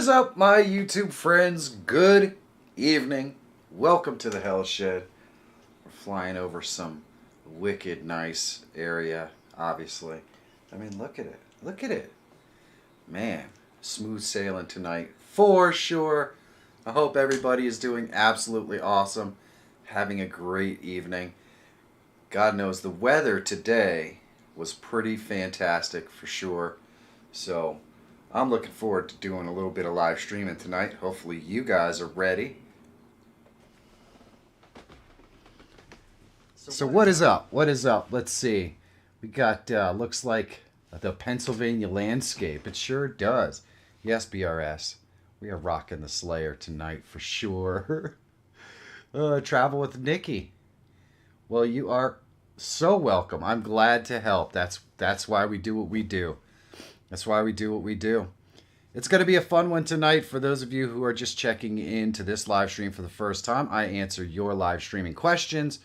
is up, my YouTube friends? Good evening. Welcome to the Hell Shed. We're flying over some wicked nice area, obviously. I mean, look at it. Look at it. Man, smooth sailing tonight for sure. I hope everybody is doing absolutely awesome, having a great evening. God knows the weather today was pretty fantastic for sure. So I'm looking forward to doing a little bit of live streaming tonight. Hopefully you guys are ready. So what is up? What is up? Let's see. We got, looks like the Pennsylvania landscape. It sure does. Yes, BRS. We are rocking the Slayer tonight for sure. Travel with Nikki. Well, you are so welcome. I'm glad to help. That's why we do what we do. That's why we do what we do. It's going to be a fun one tonight. For those of you who are just checking into this live stream for the first time, I answer your live streaming questions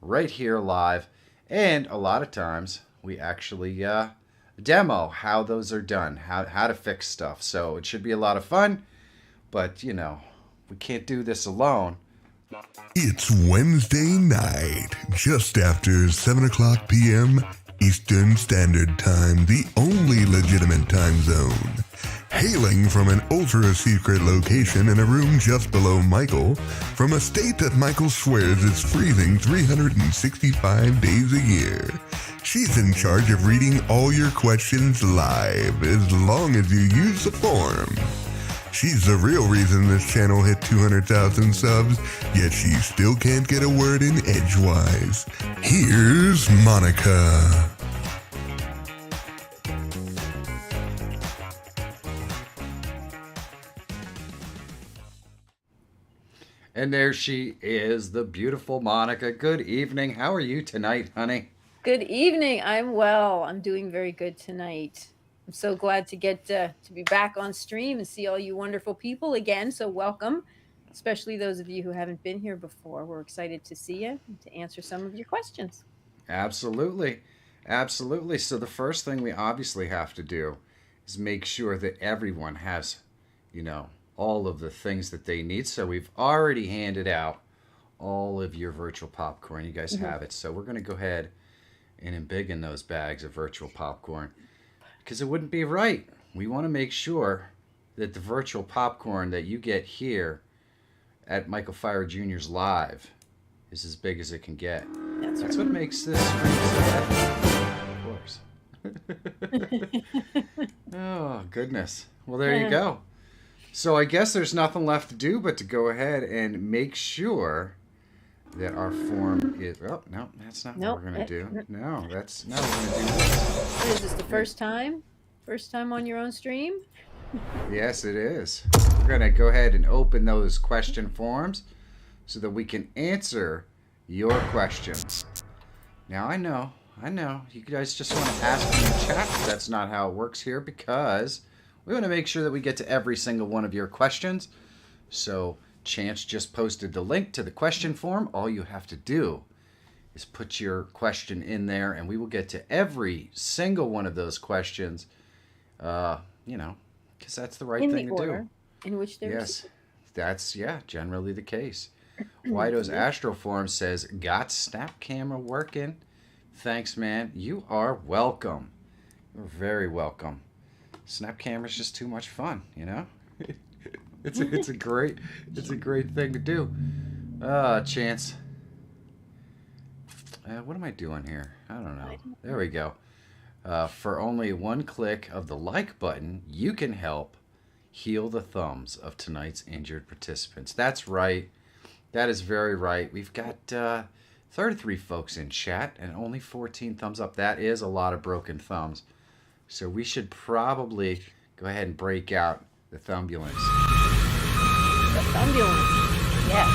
right here live. And a lot of times we actually demo how those are done, how to fix stuff. So it should be a lot of fun. But, you know, we can't do this alone. It's Wednesday night, just after 7 o'clock p.m. Eastern Standard Time, the only legitimate time zone. Hailing from an ultra-secret location in a room just below Michael, from a state that Michael swears is freezing 365 days a year. She's in charge of reading all your questions live, as long as you use the form. She's the real reason this channel hit 200,000 subs, yet she still can't get a word in edgewise. Here's Monica. And there she is, the beautiful Monica. Good evening. How are you tonight, honey? Good evening. I'm well. I'm doing very good tonight. I'm so glad to get to be back on stream and see all you wonderful people again. So welcome, especially those of you who haven't been here before. We're excited to see you and to answer some of your questions. Absolutely. Absolutely. So the first thing we obviously have to do is make sure that everyone has, you know, all of the things that they need. So we've already handed out all of your virtual popcorn. You guys have it. So we're going to go ahead and embiggen those bags of virtual popcorn, because it wouldn't be right. We want to make sure that the virtual popcorn that you get here at Michael Feyrer Jr.'s Live is as big as it can get. That's what makes this stream so epic, of course. Oh, goodness. Well, there you go. So I guess there's nothing left to do but to go ahead and make sure that our form is... Oh, no, that's not what we're going to do. No, that's not what we're going to do. What is this, the first time? First time on your own stream? Yes, it is. We're going to go ahead and open those question forms so that we can answer your questions. Now, I know. You guys just want to ask in the chat, but that's not how it works here, because we want to make sure that we get to every single one of your questions. So Chance just posted the link to the question form. All you have to do is put your question in there, and we will get to every single one of those questions, you know, because that's the right thing to do. In which they're That's, generally the case. Wido's Astroform says, got Snap Camera working. Thanks, man. You are welcome. You're very welcome. Snap Camera's just too much fun, you know? It's a great thing to do. Chance. What am I doing here? I don't know. There we go. For only one click of the like button, you can help heal the thumbs of tonight's injured participants. That's right. That is very right. We've got 33 folks in chat and only 14 thumbs up. That is a lot of broken thumbs. So we should probably go ahead and break out the thumbulance. The thumbulance. Yes.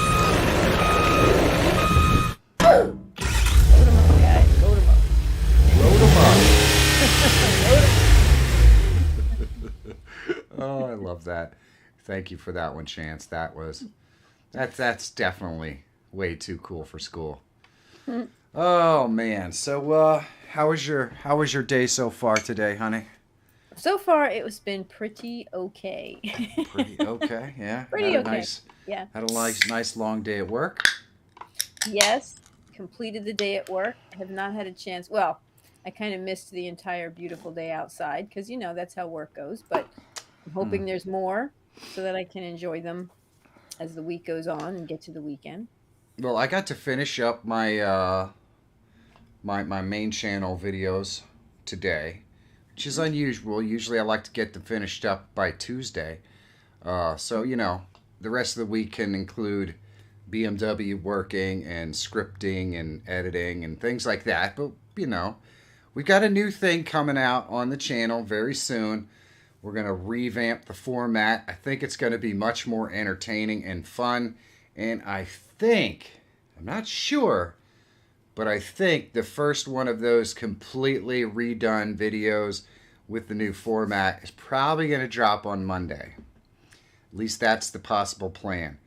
Load them up, guys. Load them up. Load them up. Oh, I love that. Thank you for that one, Chance. That's definitely way too cool for school. Oh man. So how was your day so far today, honey? So far, it was been pretty okay. Pretty okay. Yeah. Pretty okay. Yeah. Had a nice long day at work. Yes, completed the day at work. I have not had a chance. Well, I kind of missed the entire beautiful day outside because, that's how work goes. But I'm hoping there's more so that I can enjoy them as the week goes on and get to the weekend. Well, I got to finish up my my main channel videos today, which is unusual. Usually, I like to get them finished up by Tuesday. So the rest of the week can include BMW working and scripting and editing and things like that. But we got a new thing coming out on the channel very soon. We're going to revamp the format. I think it's going to be much more entertaining and fun. And I'm not sure, but I think the first one of those completely redone videos with the new format is probably going to drop on Monday. At least that's the possible plan.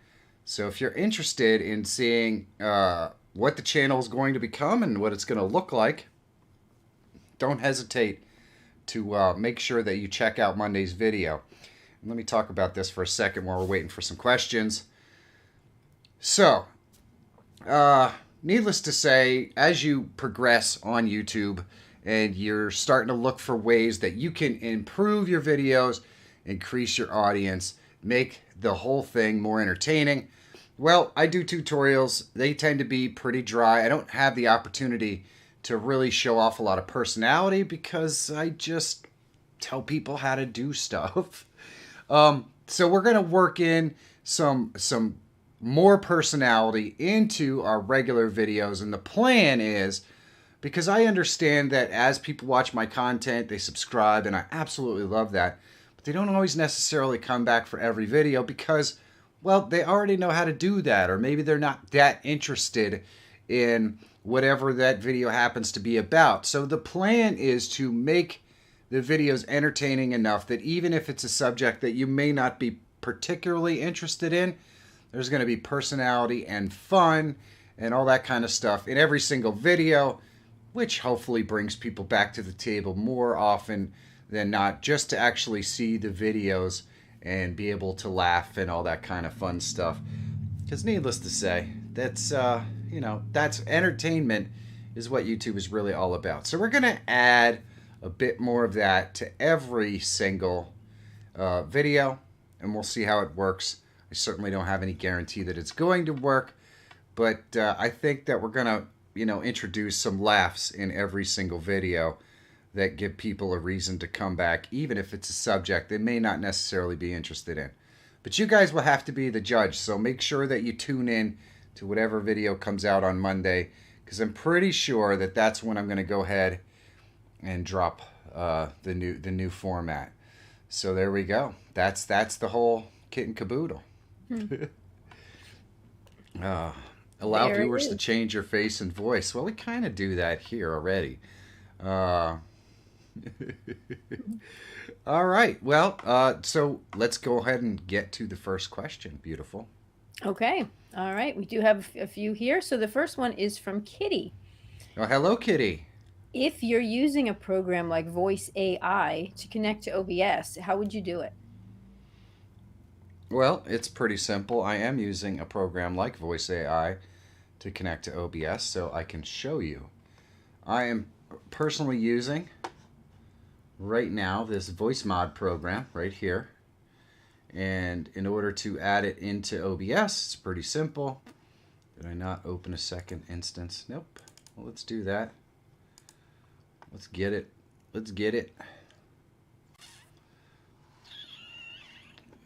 So if you're interested in seeing what the channel is going to become and what it's going to look like, don't hesitate to make sure that you check out Monday's video. And let me talk about this for a second while we're waiting for some questions. So, needless to say, as you progress on YouTube and you're starting to look for ways that you can improve your videos, increase your audience, make the whole thing more entertaining, well, I do tutorials. They tend to be pretty dry. I don't have the opportunity to really show off a lot of personality because I just tell people how to do stuff. So we're going to work in some more personality into our regular videos. And the plan is, because I understand that as people watch my content, they subscribe, and I absolutely love that. But they don't always necessarily come back for every video because, well, they already know how to do that. Or maybe they're not that interested in whatever that video happens to be about. So the plan is to make the videos entertaining enough that even if it's a subject that you may not be particularly interested in, there's going to be personality and fun and all that kind of stuff in every single video, which hopefully brings people back to the table more often than not, just to actually see the videos and be able to laugh and all that kind of fun stuff. Because needless to say, that's entertainment is what YouTube is really all about. So we're going to add a bit more of that to every single video, and we'll see how it works. I certainly don't have any guarantee that it's going to work, but I think that we're going to, introduce some laughs in every single video that give people a reason to come back, even if it's a subject they may not necessarily be interested in. But you guys will have to be the judge, so make sure that you tune in to whatever video comes out on Monday, because I'm pretty sure that that's when I'm going to go ahead and drop the new format. So there we go. That's the whole kit and caboodle. Allow There it viewers to is. change your face and voice. Well, we kind of do that here already. All right. Well, so let's go ahead and get to the first question. Beautiful. Okay. All right. We do have a few here. So the first one is from Kitty. Oh, hello, Kitty. If you're using a program like Voice AI to connect to OBS, how would you do it? Well, it's pretty simple. I am using a program like Voice AI to connect to OBS, so I can show you. I am personally using right now this voice mod program right here. And in order to add it into OBS, it's pretty simple. Did I not open a second instance? Nope. Well, let's do that. Let's get it. Let's get it.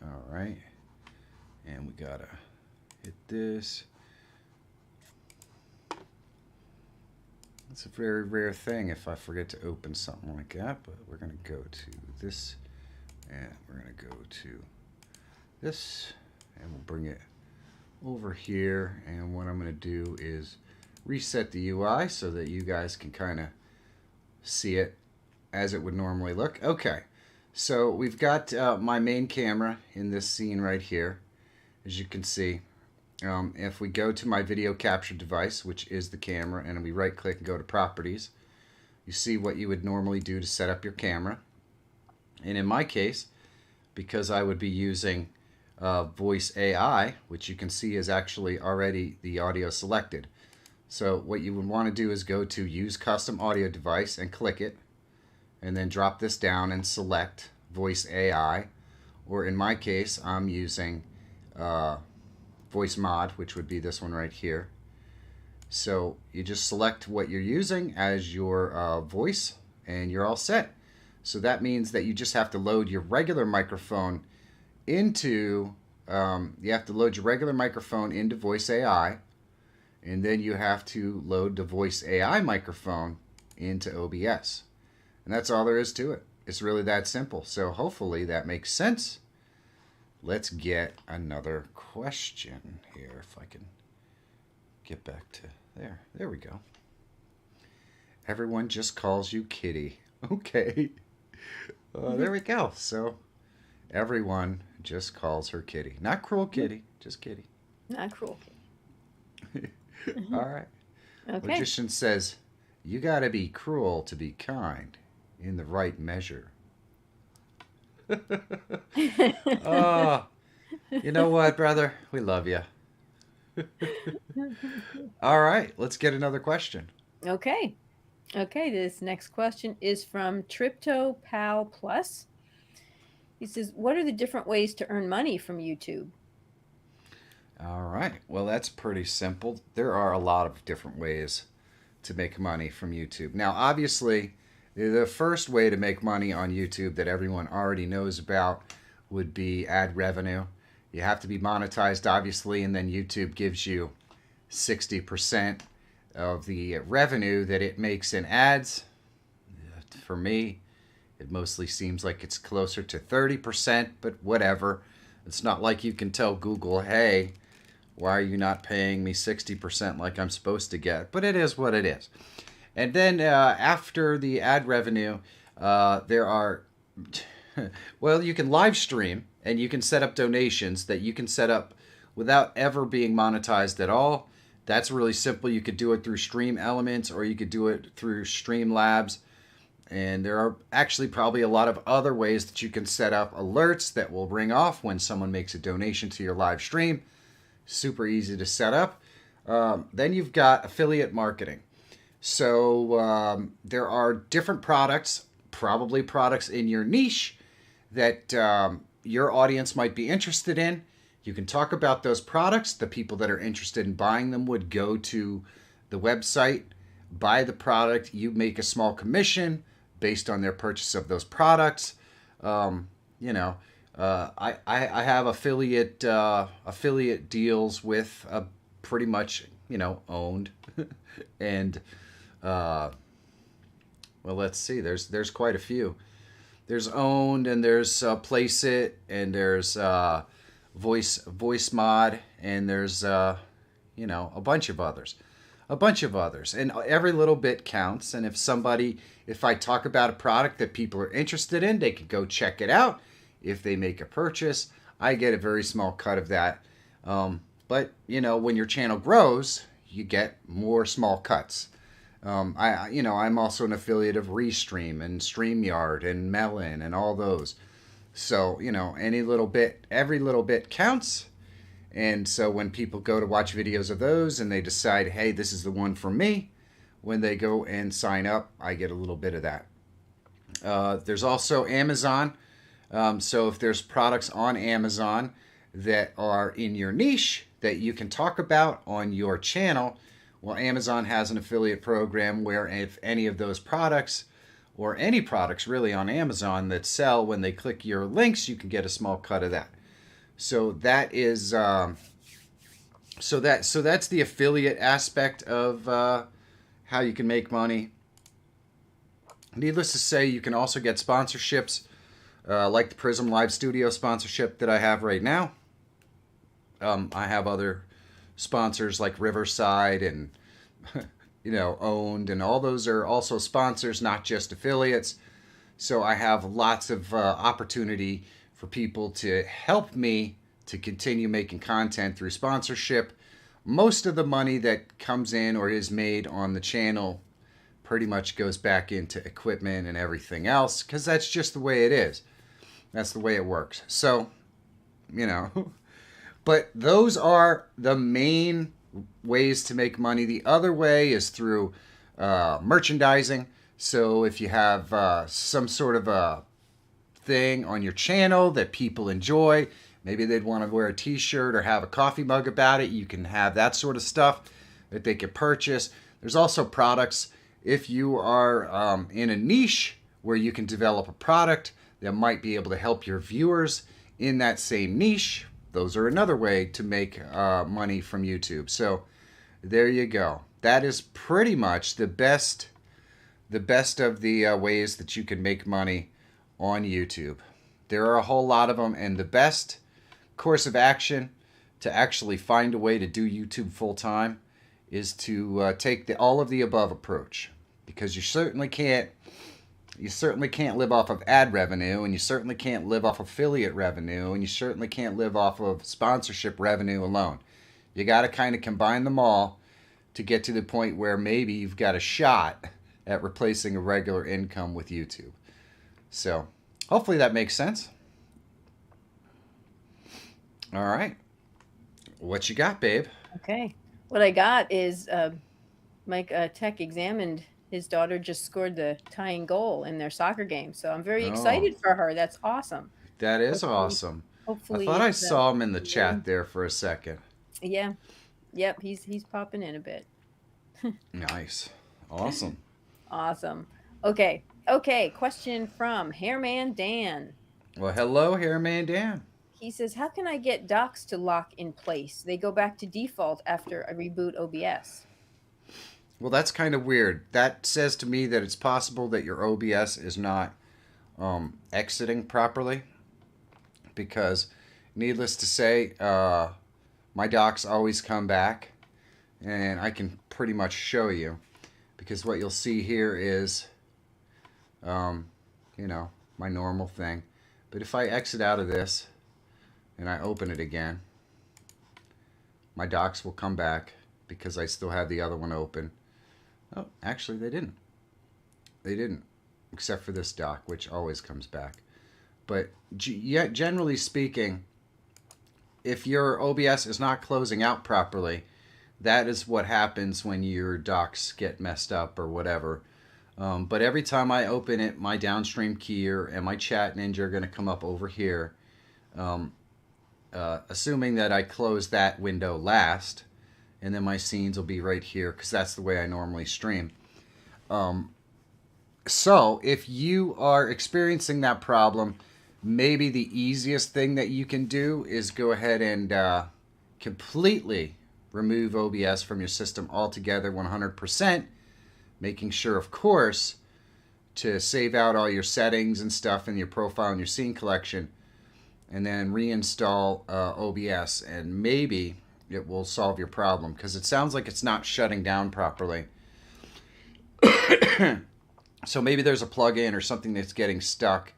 All right. And we gotta hit this. It's a very rare thing if I forget to open something like that, but we're gonna go to this, and we're gonna go to this, and we'll bring it over here. And what I'm gonna do is reset the UI so that you guys can kind of see it as it would normally look. Okay, so we've got my main camera in this scene right here, as you can see. If we go to my video capture device, which is the camera, and we right click and go to properties, you see what you would normally do to set up your camera. And in my case, because I would be using voice AI, which you can see is actually already the audio selected. So what you would want to do is go to use custom audio device and click it, and then drop this down and select voice AI, or in my case I'm using voice mod, which would be this one right here. So you just select what you're using as your voice and you're all set. So that means that you just have to load your regular microphone into voice AI, and then you have to load the voice AI microphone into OBS. And that's all there is to it. It's really that simple. So hopefully that makes sense. Let's get another question here, if I can get back to there. There we go. Everyone just calls you Kitty. Okay. There we go. So everyone just calls her Kitty. Not cruel Kitty, just Kitty. Not cruel Kitty. All right. Okay. Magician says, you got to be cruel to be kind in the right measure. Oh, you know what, brother? We love you. All right, let's get another question. Okay. Okay, this next question is from TryptoPal Plus. He says, what are the different ways to earn money from YouTube? All right, well, that's pretty simple. There are a lot of different ways to make money from YouTube. Now, obviously, the first way to make money on YouTube that everyone already knows about would be ad revenue. You have to be monetized, obviously, and then YouTube gives you 60% of the revenue that it makes in ads. For me, it mostly seems like it's closer to 30%, but whatever. It's not like you can tell Google, hey, why are you not paying me 60% like I'm supposed to get? But it is what it is. And then after the ad revenue, there are, well, you can live stream and you can set up donations that you can set up without ever being monetized at all. That's really simple. You could do it through Stream Elements or you could do it through Streamlabs. And there are actually probably a lot of other ways that you can set up alerts that will ring off when someone makes a donation to your live stream. Super easy to set up. Then you've got affiliate marketing. So there are different products, probably products in your niche that your audience might be interested in. You can talk about those products. The people that are interested in buying them would go to the website, buy the product. You make a small commission based on their purchase of those products. I have affiliate deals with pretty much owned and well, let's see. There's quite a few. There's owned and there's Place It and there's voice mod and there's a bunch of others. And every little bit counts. And if I talk about a product that people are interested in, they could go check it out. If they make a purchase, I get a very small cut of that. But when your channel grows, you get more small cuts. I'm also an affiliate of Restream and StreamYard and Melon and all those. So, every little bit counts. And so when people go to watch videos of those and they decide, hey, this is the one for me, when they go and sign up, I get a little bit of that. There's also Amazon. So if there's products on Amazon that are in your niche that you can talk about on your channel, well, Amazon has an affiliate program where if any of those products or any products really on Amazon that sell, when they click your links, you can get a small cut of that. So that is so that's the affiliate aspect of how you can make money. Needless to say, you can also get sponsorships like the Prism Live Studio sponsorship that I have right now. I have other sponsors like Riverside and Owned, and all those are also sponsors, not just affiliates. So I have lots of opportunity for people to help me to continue making content through sponsorship. Most of the money that comes in or is made on the channel pretty much goes back into equipment and everything else, because that's just the way it is. That's the way it works. So, you know, but those are the main ways to make money. The other way is through merchandising. So if you have some sort of a thing on your channel that people enjoy, maybe they'd want to wear a t-shirt or have a coffee mug about it, you can have that sort of stuff that they can purchase. There's also products. If you are in a niche where you can develop a product that might be able to help your viewers in that same niche, those are another way to make money from YouTube. So there you go. That is pretty much the best of the ways that you can make money on YouTube. There are a whole lot of them, and the best course of action to actually find a way to do YouTube full time is to take the all of the above approach, because you certainly can't live off of ad revenue, and you certainly can't live off affiliate revenue, and you certainly can't live off of sponsorship revenue alone. You got to kind of combine them all to get to the point where maybe you've got a shot at replacing a regular income with YouTube. So hopefully that makes sense. All right. What you got, babe? Okay. What I got is Mike Tech examined his daughter just scored the tying goal in their soccer game. So I'm very excited for her. That's awesome. That is awesome. Hopefully I thought I saw him in the chat there for a second. Yeah. Yep. He's popping in a bit. Nice. Awesome. Awesome. Okay. Question from Hairman Dan. Well, hello, Hairman Dan. He says, how can I get docs to lock in place? They go back to default after I reboot OBS. Well, that's kind of weird. That says to me that it's possible that your OBS is not exiting properly, because needless to say, my docs always come back, and I can pretty much show you, because what you'll see here is, my normal thing. But if I exit out of this and I open it again, my docs will come back because I still have the other one open. Oh, actually they didn't. They didn't, except for this doc, which always comes back. But generally speaking, if your OBS is not closing out properly, that is what happens when your docs get messed up or whatever. But every time I open it, my downstream keyer and my chat ninja are going to come up over here, assuming that I close that window last, and then my scenes will be right here, because that's the way I normally stream. So if you are experiencing that problem, maybe the easiest thing that you can do is go ahead and completely remove OBS from your system altogether, 100%, making sure, of course, to save out all your settings and stuff in your profile and your scene collection, and then reinstall OBS, and maybe it will solve your problem, because it sounds like it's not shutting down properly. So maybe there's a plugin or something that's getting stuck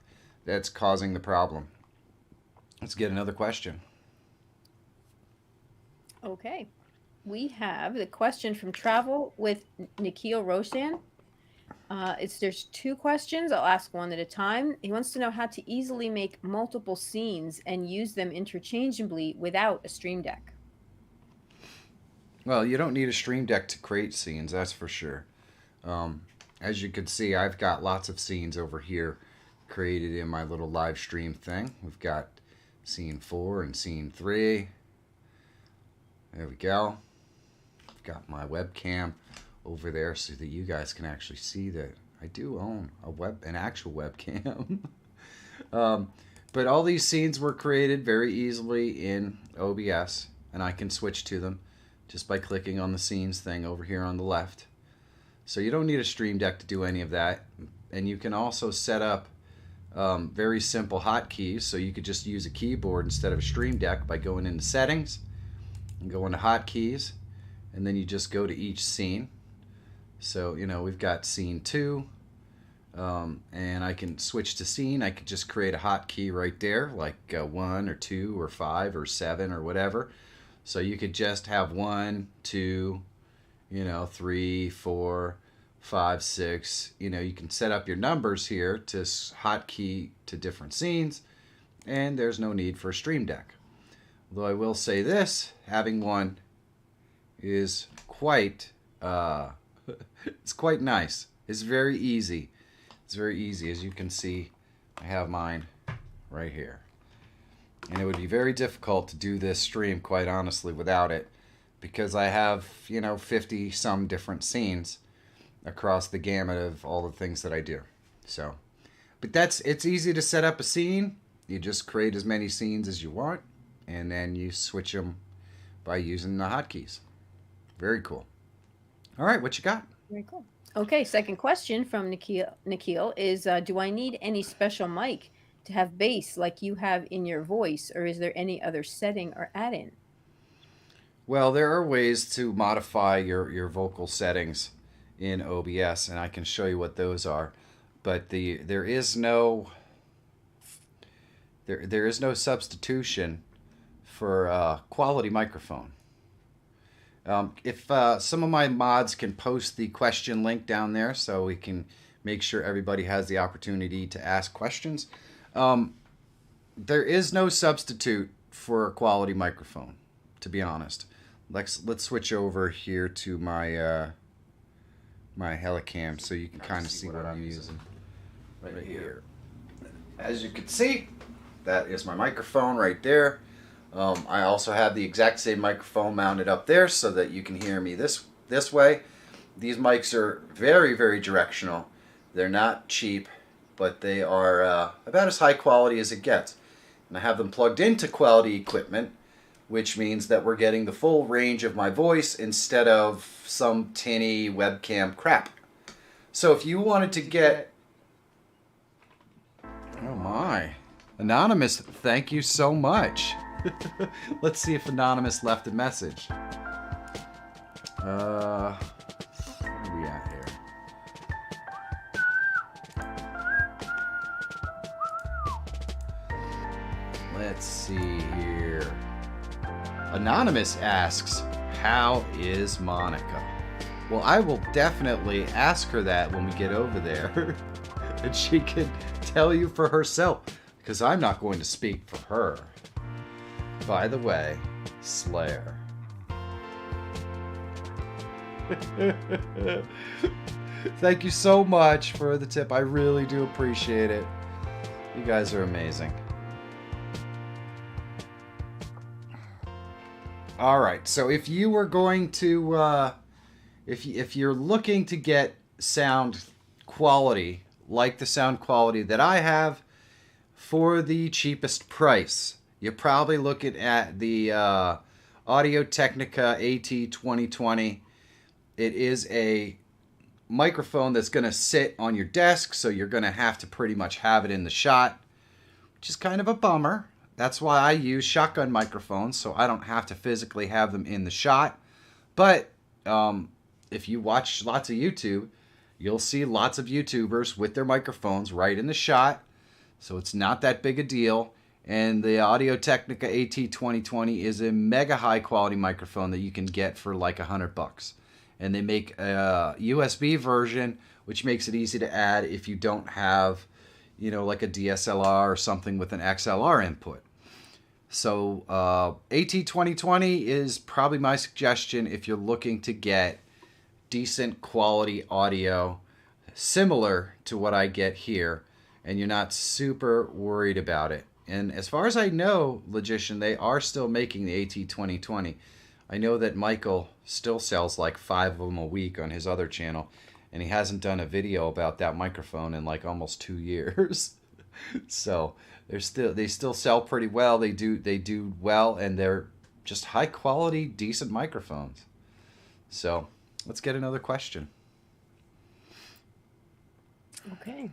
that's causing the problem. Let's get another question. Okay. We have the question from Travel with Nikhil Roshan. There's two questions. I'll ask one at a time. He wants to know how to easily make multiple scenes and use them interchangeably without a Stream Deck. Well, you don't need a Stream Deck to create scenes, that's for sure. As you can see, I've got lots of scenes over here created in my little live stream thing. We've got scene 4 and scene 3. There we go. I've got my webcam over there so that you guys can actually see that I do own an actual webcam. But all these scenes were created very easily in OBS, and I can switch to them just by clicking on the scenes thing over here on the left. So you don't need a Stream Deck to do any of that. And you can also set up very simple hotkeys, so you could just use a keyboard instead of a Stream Deck by going into settings and go into hotkeys, and then you just go to each scene. So, we've got scene 2, and I can switch to scene. I could just create a hotkey right there, like 1 or 2 or 5 or 7 or whatever. So you could just have 1, 2, 3, 4, 5, 6. You can set up your numbers here to hotkey to different scenes. and there's no need for a stream deck. Although I will say this, having one is quite it's quite nice. It's very easy. It's very easy. As you can see, I have mine right here. And it would be very difficult to do this stream, quite honestly, without it, because I have, 50 some different scenes across the gamut of all the things that I do. So, but it's easy to set up a scene. You just create as many scenes as you want, and then you switch them by using the hotkeys. Very cool. All right, what you got? Very cool. Okay, second question from Nikhil is, do I need any special mic to have bass like you have in your voice, or is there any other setting or add-in? Well, there are ways to modify your vocal settings in OBS, and I can show you what those are. But there is no substitution for a quality microphone. If some of my mods can post the question link down there so we can make sure everybody has the opportunity to ask questions. There is no substitute for a quality microphone, to be honest. Let's switch over here to my my Helicam so you can kind of see what I'm using right here. As you can see, that is my microphone right there. I also have the exact same microphone mounted up there so that you can hear me this way. These mics are very, very directional. They're not cheap, but they are about as high quality as it gets. And I have them plugged into quality equipment, which means that we're getting the full range of my voice instead of some tinny webcam crap. So if you wanted to get... Oh my. Anonymous, thank you so much. Let's see if Anonymous left a message. Where are we at here? Let's see here. Anonymous asks, how is Monica? Well, I will definitely ask her that when we get over there. And she can tell you for herself, because I'm not going to speak for her. By the way, Slayer. Thank you so much for the tip. I really do appreciate it. You guys are amazing. All right, so if you were going to, if you're looking to get sound quality, like the sound quality that I have, for the cheapest price, you're probably looking at the Audio-Technica AT2020. It is a microphone that's going to sit on your desk, so you're going to have to pretty much have it in the shot, which is kind of a bummer. That's why I use shotgun microphones, so I don't have to physically have them in the shot. But if you watch lots of YouTube, you'll see lots of YouTubers with their microphones right in the shot, so it's not that big a deal. And the Audio-Technica AT2020 is a mega high quality microphone that you can get for like $100. And they make a USB version, which makes it easy to add if you don't have, like a DSLR or something with an XLR input. So AT2020 is probably my suggestion if you're looking to get decent quality audio similar to what I get here, and you're not super worried about it. And as far as I know, Logician, they are still making the AT2020. I know that Michael still sells like 5 of them a week on his other channel, and he hasn't done a video about that microphone in like almost 2 years. So they still sell pretty well. They do well, and they're just high quality, decent microphones. So let's get another question. Okay.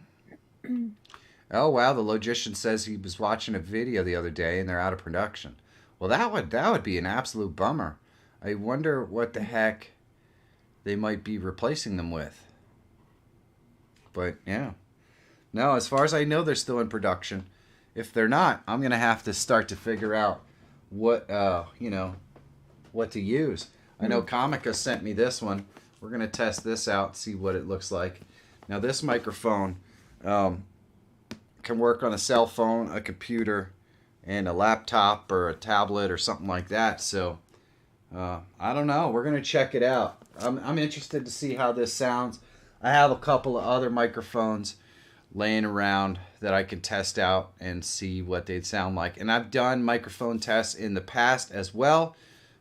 Oh wow, the Logician says he was watching a video the other day and they're out of production. Well, that would be an absolute bummer. I wonder what the heck they might be replacing them with. But yeah. No, as far as I know, they're still in production. If they're not, I'm going to have to start to figure out what what to use. I know Comica sent me this one. We're going to test this out, see what it looks like. Now this microphone can work on a cell phone, a computer, and a laptop or a tablet or something like that. So I don't know. We're gonna check it out. I'm interested to see how this sounds. I have a couple of other microphones laying around that I can test out and see what they'd sound like. And I've done microphone tests in the past as well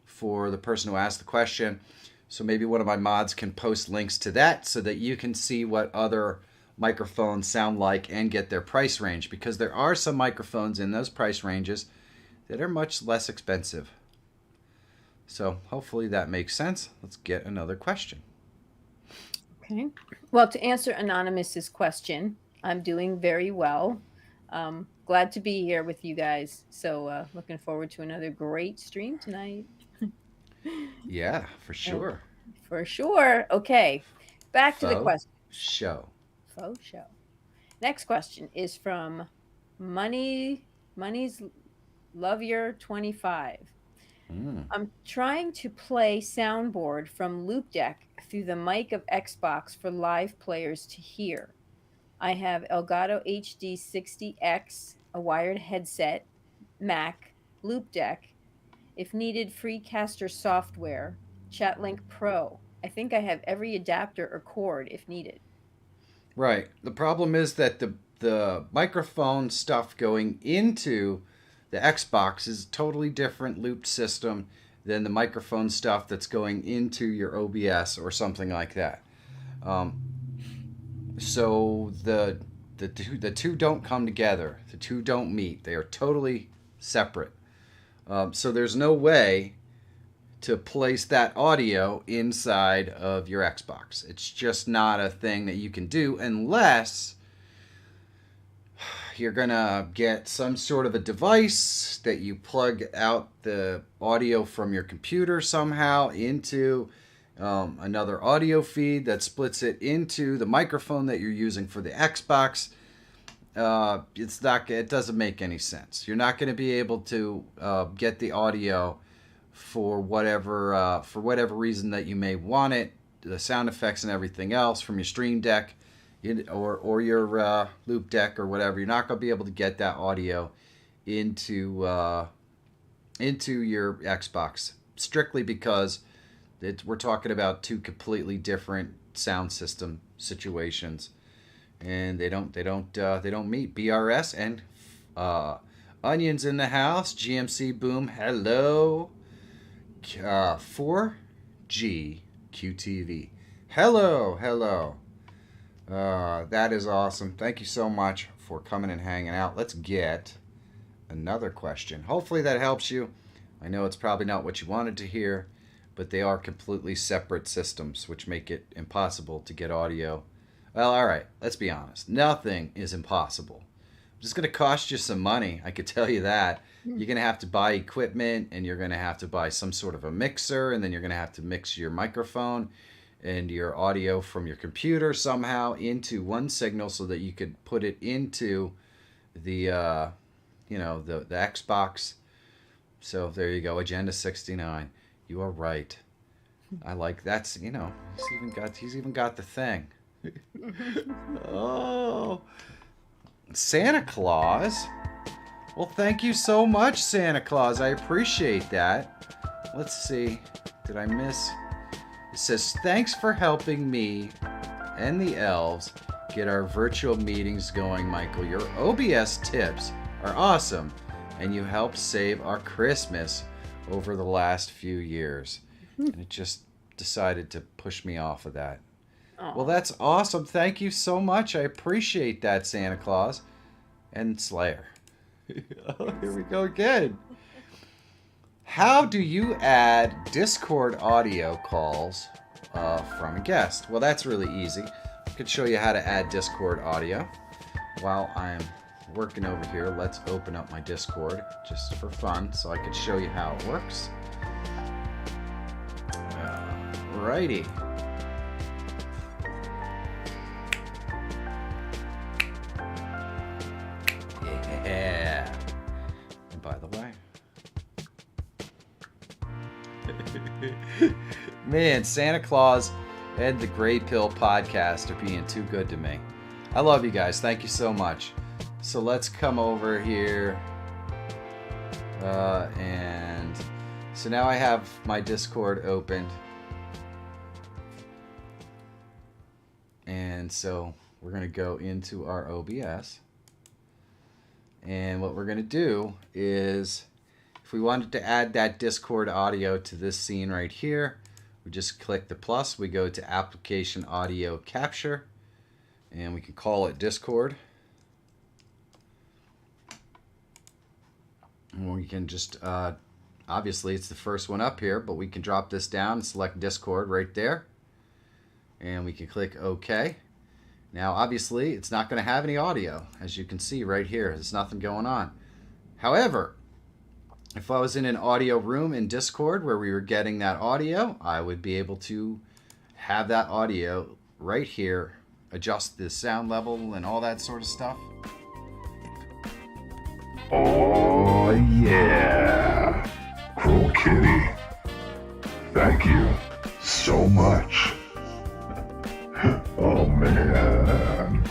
for the person who asked the question. So maybe one of my mods can post links to that so that you can see what other microphones sound like and get their price range, because there are some microphones in those price ranges that are much less expensive. So hopefully that makes sense. Let's get another question. Okay. Well, to answer Anonymous's question, I'm doing very well. Glad to be here with you guys. So looking forward to another great stream tonight. Yeah, for sure. For sure. Okay. Back to the question. Faux show. Next question is from Money's Love Your 25. I'm trying to play soundboard from Loop Deck through the mic of Xbox for live players to hear. I have Elgato HD 60X, a wired headset, Mac, Loop Deck, if needed, Freecaster software, ChatLink Pro. I think I have every adapter or cord if needed. Right. The problem is that the microphone stuff going into the Xbox is a totally different looped system than the microphone stuff that's going into your OBS or something like that. So the two don't come together. The two don't meet. They are totally separate. So there's no way to place that audio inside of your Xbox. It's just not a thing that you can do unless you're going to get some sort of a device that you plug out the audio from your computer somehow into another audio feed that splits it into the microphone that you're using for the Xbox. It doesn't make any sense. You're not going to be able to get the audio for whatever reason that you may want it, the sound effects and everything else from your Stream Deck or your Loop Deck or whatever. You're not going to be able to get that audio into your Xbox, strictly because we're talking about two completely different sound system situations, and they don't meet. BRS and Onions in the house. GMC Boom. Hello. 4G QTV. Hello. That is awesome. Thank you so much for coming and hanging out. Let's get another question. Hopefully that helps you. I know it's probably not what you wanted to hear, but they are completely separate systems, which make it impossible to get audio. Well, all right, let's be honest. Nothing is impossible. It's just going to cost you some money, I could tell you that. You're going to have to buy equipment, and you're going to have to buy some sort of a mixer, and then you're going to have to mix your microphone and your audio from your computer somehow into one signal so that you could put it into the Xbox. So there you go, Agenda 69. You are right. I like that's he's even got the thing. Oh, Santa Claus. Well, thank you so much, Santa Claus. I appreciate that. Let's see. Did I miss? It says, thanks for helping me and the elves get our virtual meetings going, Michael. Your OBS tips are awesome, and you helped save our Christmas over the last few years. And it just decided to push me off of that. Aww. Well, that's awesome. Thank you so much. I appreciate that, Santa Claus. And Slayer. Oh, here we go again. How do you add Discord audio calls from a guest? Well, that's really easy. I could show you how to add Discord audio. While I'm working over here, let's open up my Discord just for fun so I could show you how it works. Alrighty. Yeah. And by the way, man, Santa Claus and the Gray Pill podcast are being too good to me. I love you guys. Thank you so much. So let's come over here And so now I have my Discord opened. And so we're going to go into our OBS. And what we're going to do is, if we wanted to add that Discord audio to this scene right here, we just click the plus, we go to Application Audio Capture, and we can call it Discord. And we can just, obviously it's the first one up here, but we can drop this down and select Discord right there. And we can click OK. Now, obviously, it's not going to have any audio, as you can see right here. There's nothing going on. However, if I was in an audio room in Discord where we were getting that audio, I would be able to have that audio right here, adjust the sound level and all that sort of stuff. Oh, yeah. Cruel Kitty. Thank you so much. Oh, man.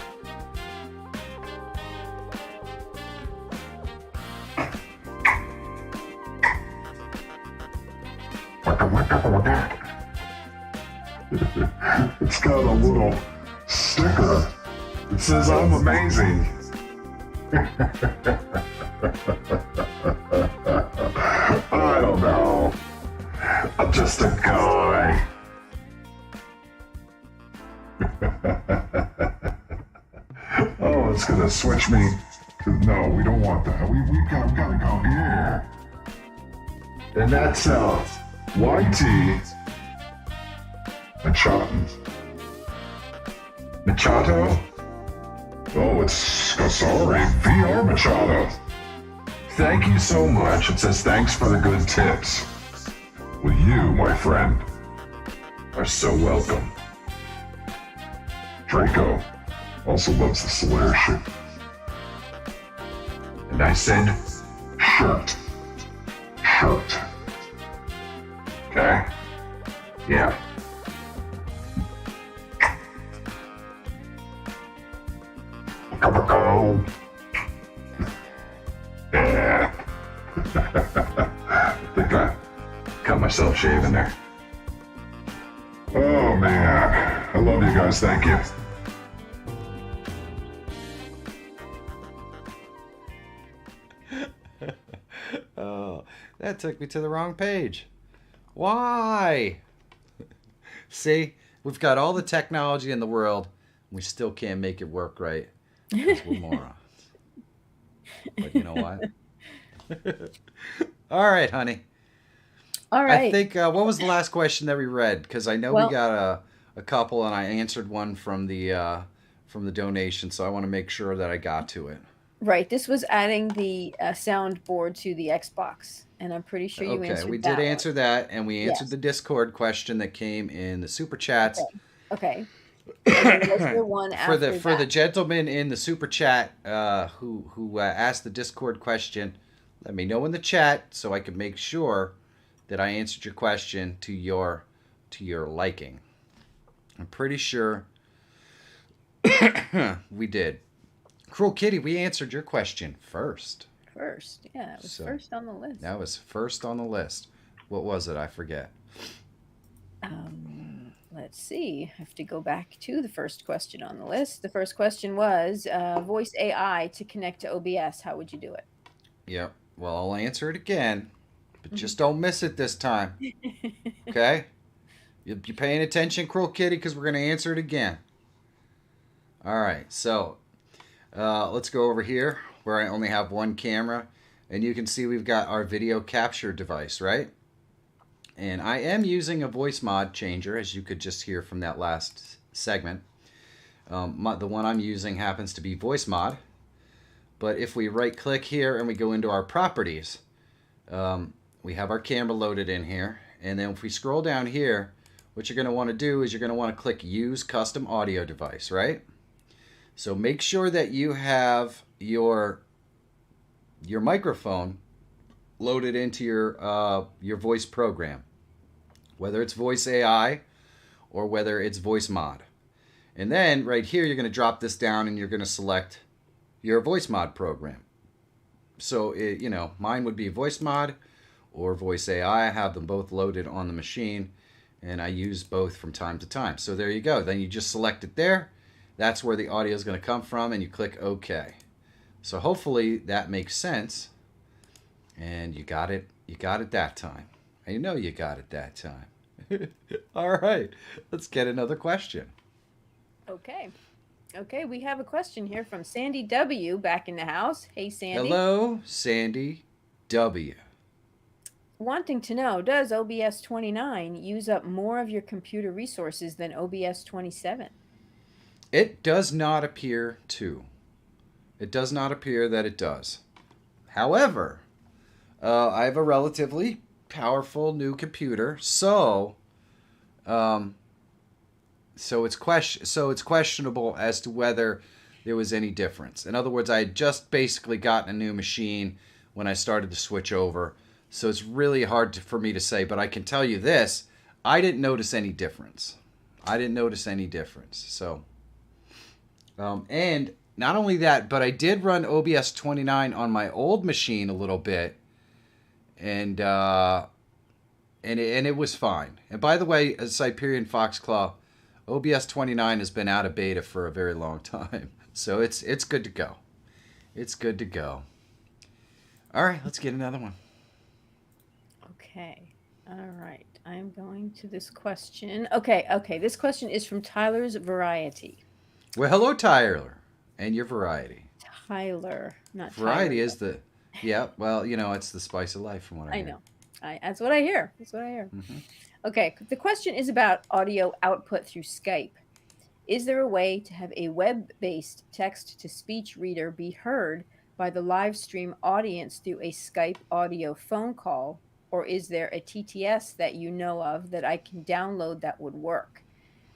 It's got a little sticker. It says I'm amazing. I don't know. I'm just a guy. Oh, it's gonna switch me. No, we don't want that. We gotta go here. And that's YT Machado. Oh, it's sorry, VR Machado. Thank you so much. It says thanks for the good tips. Well, you, my friend, are so welcome. Draco also loves the Slayer shit. And I said shirt. Shirt. Okay? Yeah. Go. Yeah. I think I cut myself shaving there. Oh man, I love you guys. Thank you. Oh, that took me to the wrong page. Why? See, we've got all the technology in the world, we still can't make it work right because we're morons. But you know what? All right, honey. All right. I think, what was the last question that we read? Because I know we got a couple, and I answered one from the donation, so I want to make sure that I got to it. Right. This was adding the soundboard to the Xbox, and I'm pretty sure you answered that. Okay, we did answer that, and we answered the Discord question that came in the Super Chats. Okay. And then was there one after for the gentleman in the Super Chat who asked the Discord question, let me know in the chat so I can make sure that I answered your question to your liking. I'm pretty sure we did. Cruel Kitty, we answered your question first. First, yeah, it was first on the list. That was first on the list. What was it? I forget. Let's see. I have to go back to the first question on the list. The first question was voice AI to connect to OBS. How would you do it? Yep. Well, I'll answer it again, but just don't miss it this time. Okay? You paying attention, Cruel Kitty, because we're going to answer it again. All right. So let's go over here where I only have one camera, and you can see we've got our video capture device, right? And I am using a voice mod changer, as you could just hear from that last segment. The one I'm using happens to be voice mod. But if we right click here and we go into our properties, we have our camera loaded in here. And then if we scroll down here, what you're going to want to do is you're going to want to click use custom audio device, right? So make sure that you have your microphone loaded into your voice program, whether it's voice AI or whether it's voice mod. And then right here, you're going to drop this down and you're going to select your voice mod program. So mine would be voice mod or voice AI. I have them both loaded on the machine, and I use both from time to time. So there you go. Then you just select it there. That's where the audio is going to come from, and you click OK. So hopefully that makes sense, and you got it. You got it that time. I know you got it that time. All right, let's get another question. Okay. Okay, we have a question here from Sandy W. back in the house. Hey, Sandy. Hello, Sandy W. Wanting to know, does OBS 29 use up more of your computer resources than OBS 27? It does not appear to. It does not appear that it does. However, I have a relatively powerful new computer, so it's questionable as to whether there was any difference. In other words, I had just basically gotten a new machine when I started to switch over, so it's really hard for me to say. But I can tell you this: I didn't notice any difference. So, and not only that, but I did run OBS 29 on my old machine a little bit, and it was fine. And by the way, as Siberian Foxclaw, OBS 29 has been out of beta for a very long time, so it's good to go. It's good to go. All right, let's get another one. Okay. All right. I'm going to this question. Okay. This question is from Tyler's Variety. Well, hello, Tyler, and your variety. Tyler, not Variety Tyler. is the, yeah, well, it's the spice of life from what I hear. know. That's what I hear. Mm-hmm. Okay. The question is about audio output through Skype. Is there a way to have a web-based text-to-speech reader be heard by the live stream audience through a Skype audio phone call? Or is there a TTS that you know of that I can download that would work?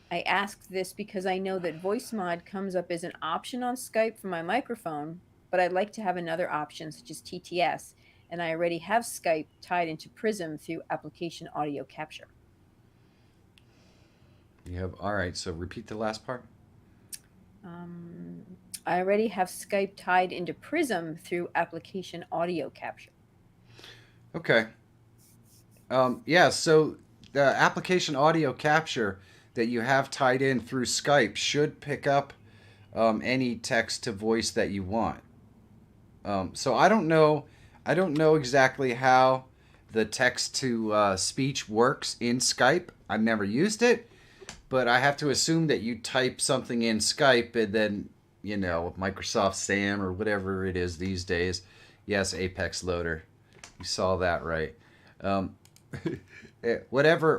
I asked this because I know that voice mod comes up as an option on Skype for my microphone, but I'd like to have another option such as TTS, and I already have Skype tied into Prism through application audio capture. All right, so repeat the last part. I already have Skype tied into Prism through application audio capture. Okay. So the application audio capture that you have tied in through Skype should pick up any text to voice that you want. So I don't know exactly how the text to speech works in Skype. I've never used it, but I have to assume that you type something in Skype and then, Microsoft SAM or whatever it is these days. Yes, Apex Loader. You saw that right. Whatever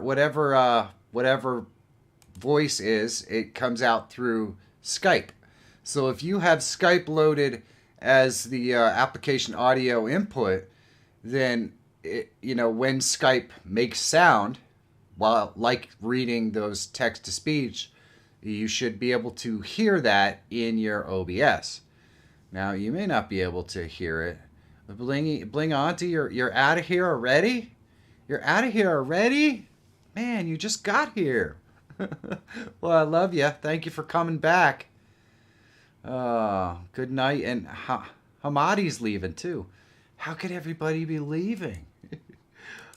voice is, it comes out through Skype. So if you have Skype loaded as the application audio input, then when Skype makes sound, while like reading those text to speech, you should be able to hear that in your OBS. Now you may not be able to hear it. Bling Auntie, you're out of here already? You're out of here already? Man, you just got here. Well, I love you. Thank you for coming back. Good night. And Hamadi's leaving too. How could everybody be leaving?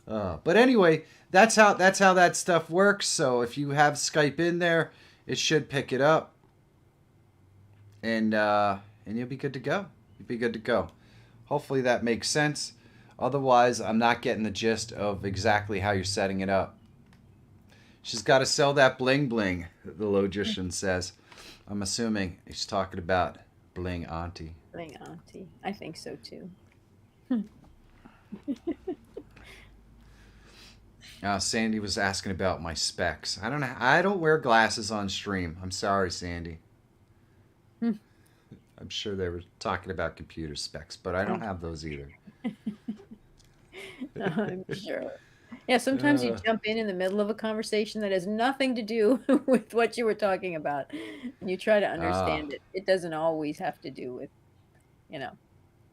But anyway, that's how that stuff works. So if you have Skype in there, it should pick it up, and you'll be good to go. You'll be good to go. Hopefully that makes sense. Otherwise, I'm not getting the gist of exactly how you're setting it up. She's got to sell that bling bling, the logician says. I'm assuming he's talking about Bling Auntie. Bling Auntie. I think so too. Sandy was asking about my specs. I don't know. I don't wear glasses on stream. I'm sorry, Sandy. I'm sure they were talking about computer specs, but I don't have those either. I'm sure. Yeah, sometimes you jump in the middle of a conversation that has nothing to do with what you were talking about, and you try to understand it. It doesn't always have to do with,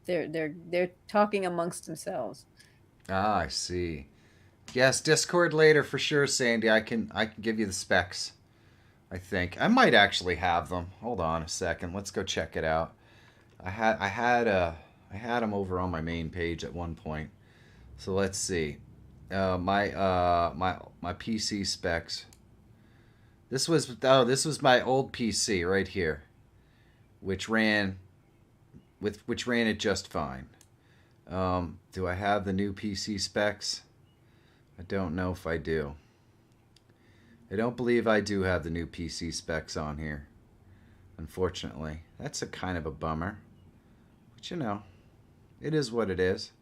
they're talking amongst themselves. I see. Yes, Discord later for sure, Sandy. I can give you the specs. I think I might actually have them. Hold on a second. Let's go check it out. I I had them over on my main page at one point. So let's see. My PC specs. This was my old PC right here, which ran it just fine. Do I have the new PC specs? I don't know if I do. I don't believe I do have the new PC specs on here. Unfortunately, that's a kind of a bummer. But you know, it is what it is.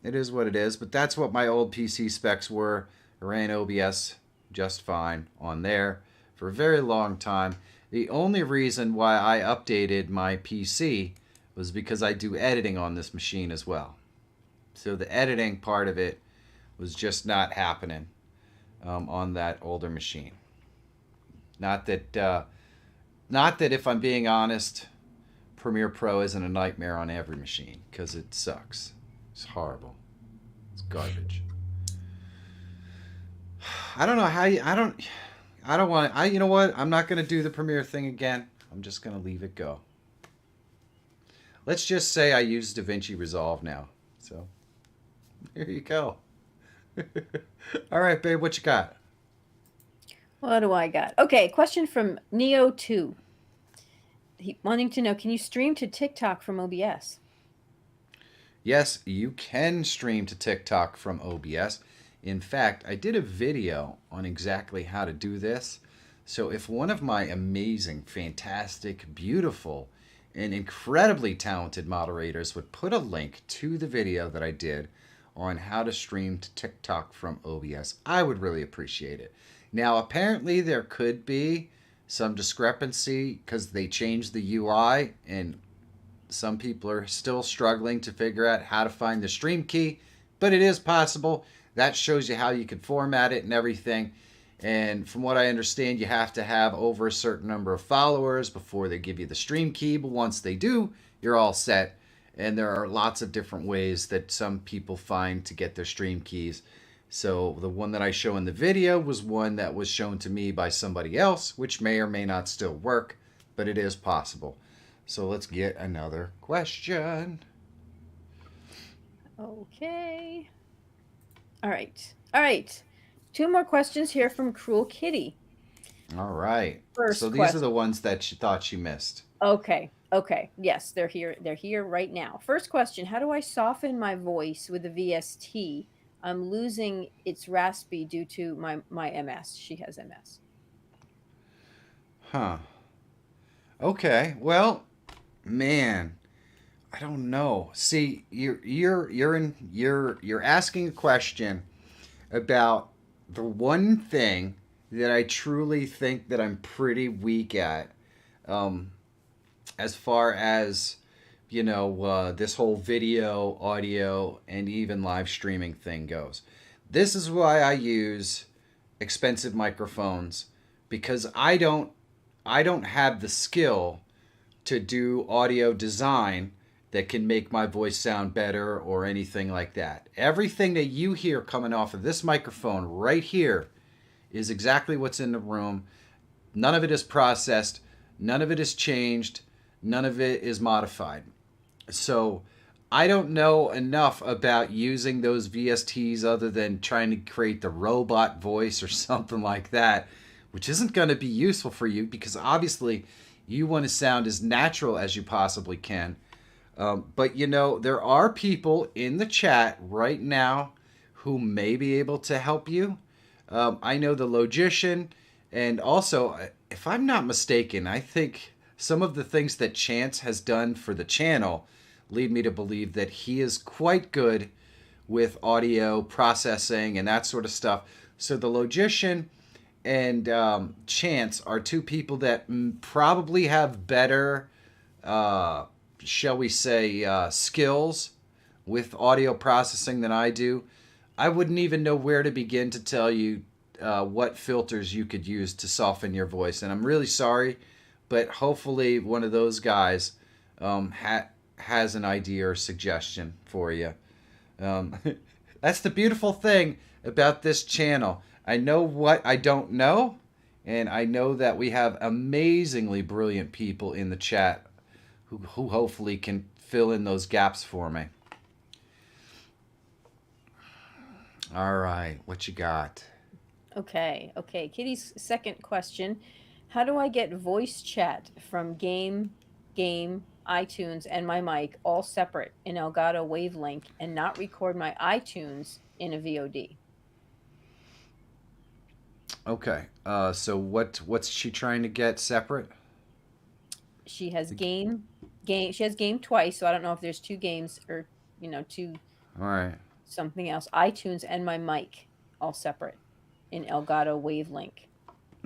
It is what it is. But that's what my old PC specs were. I ran OBS just fine on there for a very long time. The only reason why I updated my PC was because I do editing on this machine as well. So the editing part of it was just not happening on that older machine. Not that if I'm being honest, Premiere Pro isn't a nightmare on every machine, because it sucks. It's horrible. It's garbage. I don't know how you. I don't want to. You know what? I'm not going to do the Premiere thing again. I'm just going to leave it go. Let's just say I use DaVinci Resolve now. So, here you go. All right, babe, what you got? What do I got? Okay, question from Neo2. Wanting to know, can you stream to TikTok from OBS? Yes, you can stream to TikTok from OBS. In fact, I did a video on exactly how to do this. So if one of my amazing, fantastic, beautiful, and incredibly talented moderators would put a link to the video that I did on how to stream to TikTok from OBS, I would really appreciate it. Now, apparently there could be some discrepancy because they changed the UI and some people are still struggling to figure out how to find the stream key, but it is possible. That shows you how you can format it and everything. And from what I understand, you have to have over a certain number of followers before they give you the stream key. But once they do, you're all set. And there are lots of different ways that some people find to get their stream keys. So the one that I show in the video was one that was shown to me by somebody else, which may or may not still work, but it is possible. So let's get another question. Okay. All right. 2 more questions here from Cruel Kitty. All right. First so these question. are the ones that she thought she missed. Okay. Yes, they're here. They're here right now. First question, how do I soften my voice with the VST? I'm losing its raspy due to my MS. She has MS. Huh. Okay. Well, man, I don't know. See, you're asking a question about the one thing that I truly think that I'm pretty weak at, as far as this whole video, audio, and even live streaming thing goes. This is why I use expensive microphones, because I don't have the skill to do audio design that can make my voice sound better or anything like that. Everything that you hear coming off of this microphone right here is exactly what's in the room. None of it is processed. None of it is changed. None of it is modified. So I don't know enough about using those VSTs other than trying to create the robot voice or something like that, which isn't going to be useful for you because obviously you want to sound as natural as you possibly can. But there are people in the chat right now who may be able to help you. I know the logician, and also, if I'm not mistaken, I think some of the things that Chance has done for the channel lead me to believe that he is quite good with audio processing and that sort of stuff. So the logician and Chance are 2 people that probably have better, shall we say, skills with audio processing than I do. I wouldn't even know where to begin to tell you what filters you could use to soften your voice. And I'm really sorry, but hopefully one of those guys has an idea or suggestion for you. That's the beautiful thing about this channel. I know what I don't know, and I know that we have amazingly brilliant people in the chat who hopefully can fill in those gaps for me. All right, what you got? Okay. Kitty's second question: how do I get voice chat from game, iTunes, and my mic all separate in Elgato Wavelink and not record my iTunes in a VOD? Okay. So what's she trying to get separate? She has game. She has game twice, so I don't know if there's two games or two All right. something else. iTunes and my mic all separate in Elgato Wavelink.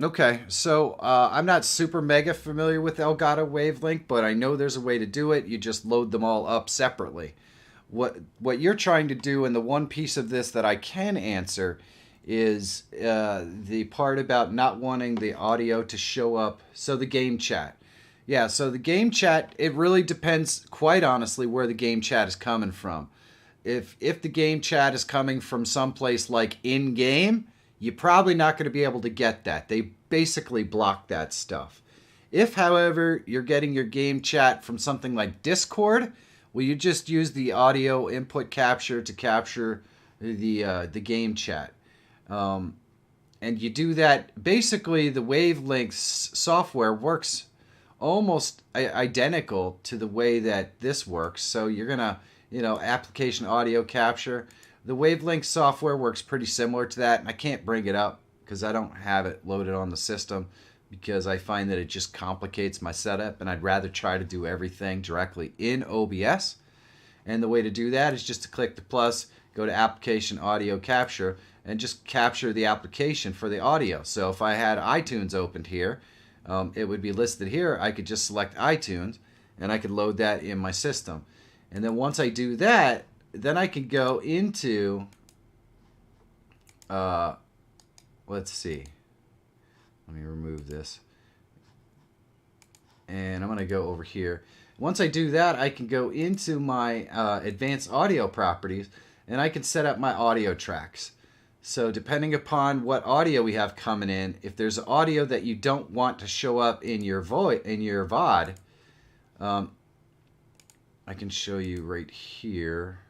Okay, so I'm not super mega familiar with Elgato Wavelink, but I know there's a way to do it. You just load them all up separately. What you're trying to do, and the one piece of this that I can answer, is the part about not wanting the audio to show up. So the game chat. Yeah, so the game chat, it really depends, quite honestly, where the game chat is coming from. If the game chat is coming from someplace like in-game, you're probably not going to be able to get that. They basically block that stuff. If, however, you're getting your game chat from something like Discord, well, you just use the audio input capture to capture the game chat. And you do that. Basically, the Wavelengths software works almost identical to the way that this works. So you're going to, application audio capture. The Wavelength software works pretty similar to that, and I can't bring it up because I don't have it loaded on the system because I find that it just complicates my setup, and I'd rather try to do everything directly in OBS. And the way to do that is just to click the plus, go to Application Audio Capture, and just capture the application for the audio. So if I had iTunes opened here, it would be listed here. I could just select iTunes, and I could load that in my system. And then once I do that, then I can go into, let's see, let me remove this, and I'm going to go over here. Once I do that, I can go into my advanced audio properties, and I can set up my audio tracks. So depending upon what audio we have coming in, if there's audio that you don't want to show up in your VOD, I can show you right here.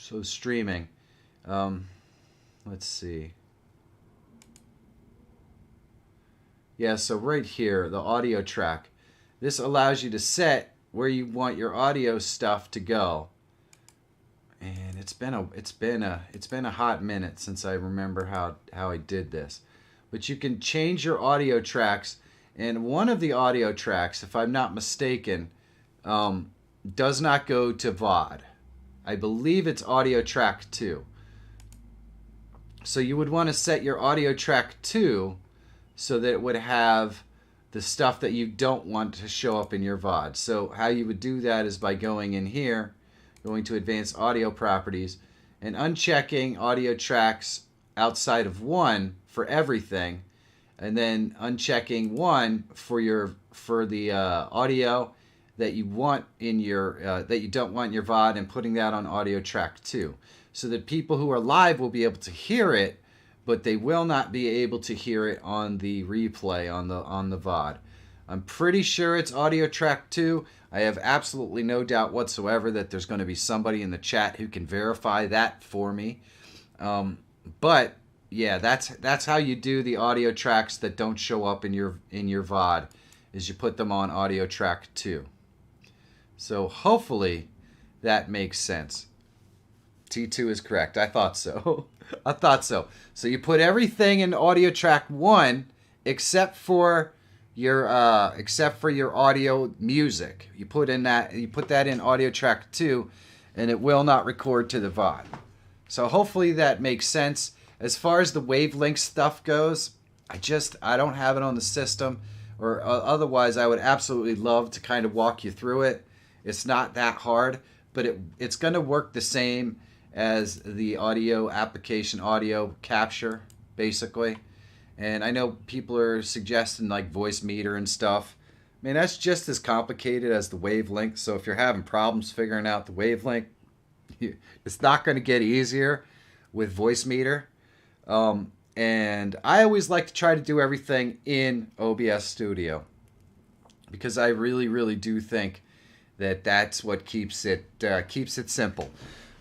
So streaming, let's see. Yeah, so right here, the audio track. This allows you to set where you want your audio stuff to go. And it's been a hot minute since I remember how I did this. But you can change your audio tracks, and one of the audio tracks, if I'm not mistaken, does not go to VOD. I believe it's audio track 2. So you would want to set your audio track 2 so that it would have the stuff that you don't want to show up in your VOD. So how you would do that is by going in here, going to Advanced Audio Properties, and unchecking audio tracks outside of 1 for everything, and then unchecking 1 for the audio that you want in your that you don't want in your VOD, and putting that on audio track 2, so that people who are live will be able to hear it, but they will not be able to hear it on the replay on the VOD. I'm pretty sure it's audio track 2. I have absolutely no doubt whatsoever that there's going to be somebody in the chat who can verify that for me. But yeah, that's how you do the audio tracks that don't show up in your VOD, is you put them on audio track 2. So hopefully that makes sense. T2 is correct. I thought so. I thought so. So you put everything in audio track 1 except for your audio music. You put that in audio track 2, and it will not record to the VOD. So hopefully that makes sense. As far as the wavelength stuff goes, I don't have it on the system, or otherwise I would absolutely love to kind of walk you through it. It's not that hard, but it's going to work the same as the audio application audio capture, basically. And I know people are suggesting like voice meter and stuff. I mean, that's just as complicated as the wavelength. So if you're having problems figuring out the wavelength, it's not going to get easier with voice meter. And I always like to try to do everything in OBS Studio. because I really, really do think that that's what keeps it simple.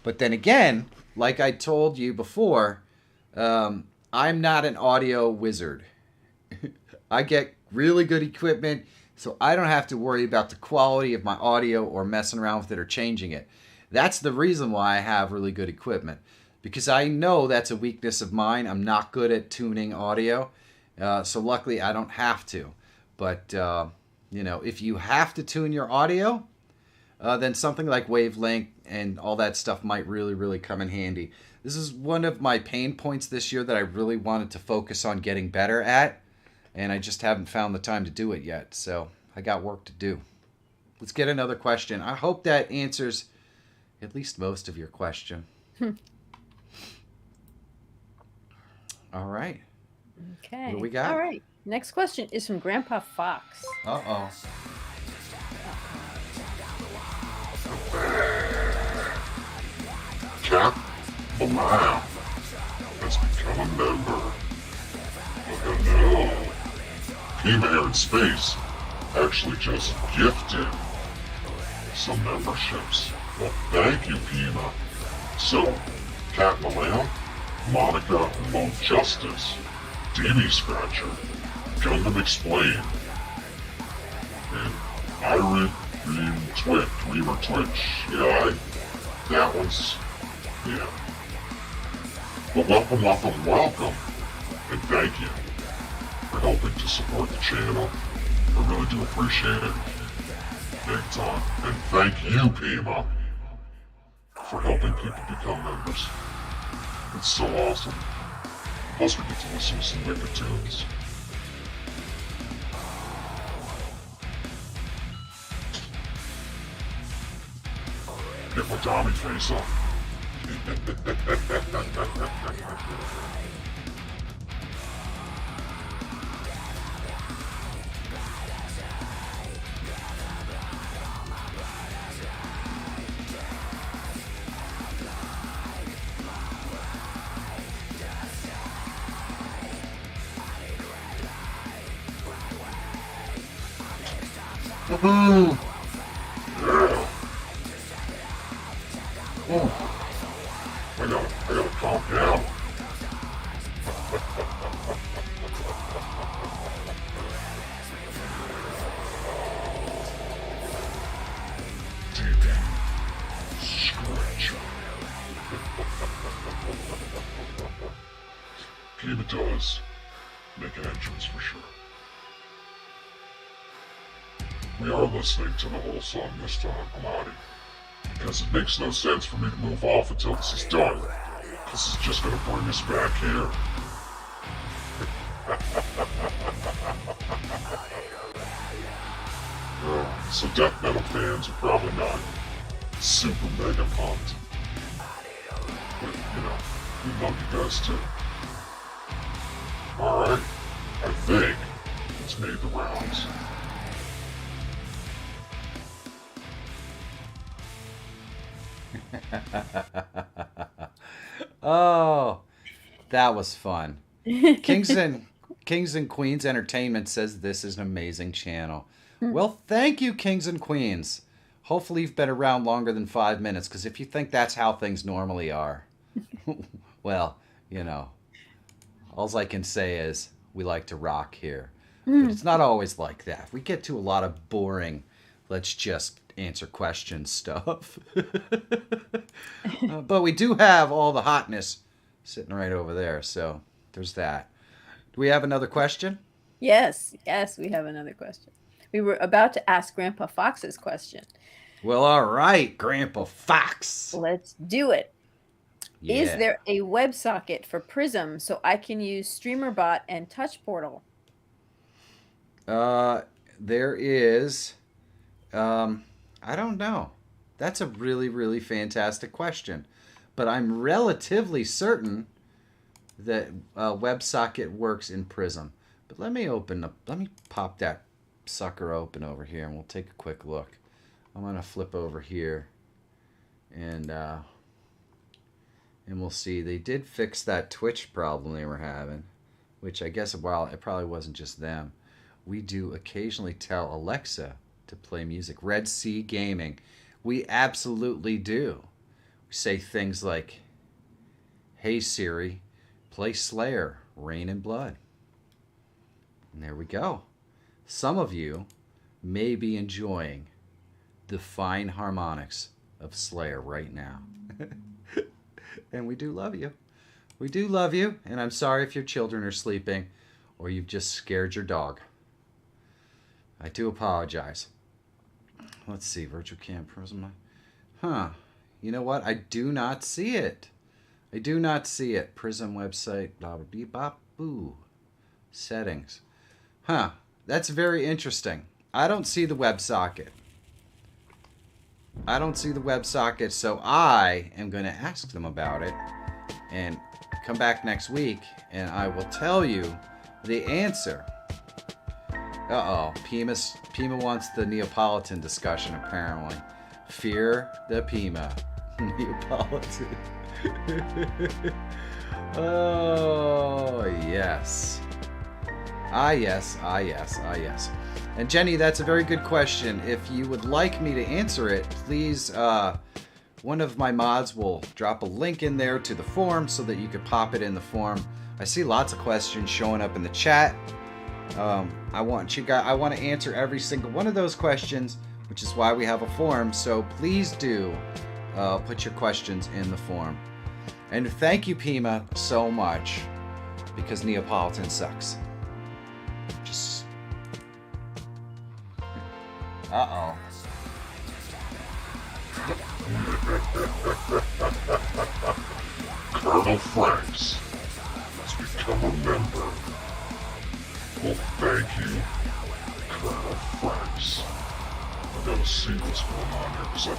But then again, like I told you before, I'm not an audio wizard. I get really good equipment, so I don't have to worry about the quality of my audio or messing around with it or changing it. That's the reason why I have really good equipment, because I know that's a weakness of mine. I'm not good at tuning audio, so luckily I don't have to. But if you have to tune your audio, then something like wavelength and all that stuff might really, really come in handy. This is one of my pain points this year that I really wanted to focus on getting better at, and I just haven't found the time to do it yet. So I got work to do. Let's get another question. I hope that answers at least most of your question. All right. Okay. What do we got? All right. Next question is from Grandpa Fox. Uh-oh. Cat Blam has become a member. Hello. Pima Air in Space actually just gifted some memberships. Well, thank you, Pima. So, Cat Lamb, Monica Mo Justice, DB Scratcher, Gundam Explained, and Iron Dream Twitch. Yeah, that one's, yeah. But welcome, and thank you for helping to support the channel. I really do appreciate it. Big time. And thank you, Pima, for helping people become members. It's so awesome. Plus we get to listen to some wicked tunes. Get my Tommy face up. Woohoo! Yeah. I gotta calm down. DB Scratcher. Pima does make an entrance for sure. We are listening to the whole song this time, Amadi. Because it makes no sense for me to move off until this is done. This is just gonna bring us back here. So death metal fans are probably not super mega pumped. But, we love you guys too. Alright, I think it's made the rounds. Oh, that was fun. Kings and Queens Entertainment says this is an amazing channel. Well, thank you, Kings and Queens. Hopefully you've been around longer than 5 minutes, because if you think that's how things normally are, well, all I can say is we like to rock here. But it's not always like that. We get to a lot of boring, let's just answer questions stuff. But we do have all the hotness sitting right over there, so there's that. Do we have another question? Yes, we have another question. We were about to ask Grandpa Fox's question. Well, all right, Grandpa Fox. Let's do it. Yeah. Is there a WebSocket for Prism so I can use StreamerBot and Touch Portal? There is. I don't know. That's a really, really fantastic question. But I'm relatively certain that WebSocket works in Prism. But let me pop that sucker open over here and we'll take a quick look. I'm going to flip over here and we'll see. They did fix that Twitch problem they were having, which I guess, well, it probably wasn't just them. we do occasionally tell Alexa to play music. Red Sea Gaming. We absolutely do. We say things like, "Hey Siri, play Slayer, Rain and Blood." And there we go. Some of you may be enjoying the fine harmonics of Slayer right now. And we do love you. We do love you. And I'm sorry if your children are sleeping or you've just scared your dog. I do apologize. Let's see, virtual cam Prism. You know what? I do not see it. I do not see it. Prism website, blah, blah, beep, bop, boo. Settings. That's very interesting. I don't see the WebSocket. I don't see the WebSocket, so I am going to ask them about it and come back next week and I will tell you the answer. Pima wants the Neapolitan discussion, apparently. Fear the Pima. Neapolitan. Oh, yes. Yes. And Jenny, that's a very good question. If you would like me to answer it, please, one of my mods will drop a link in there to the form so that you could pop it in the form. I see lots of questions showing up in the chat. I want to answer every single one of those questions, which is why we have a forum. So please do put your questions in the forum. And thank you, Pima, so much, because Neapolitan sucks. Just... Uh-oh. Colonel Franks has become a member. Well, thank you, Colonel Franks. I gotta see what's going on here, because I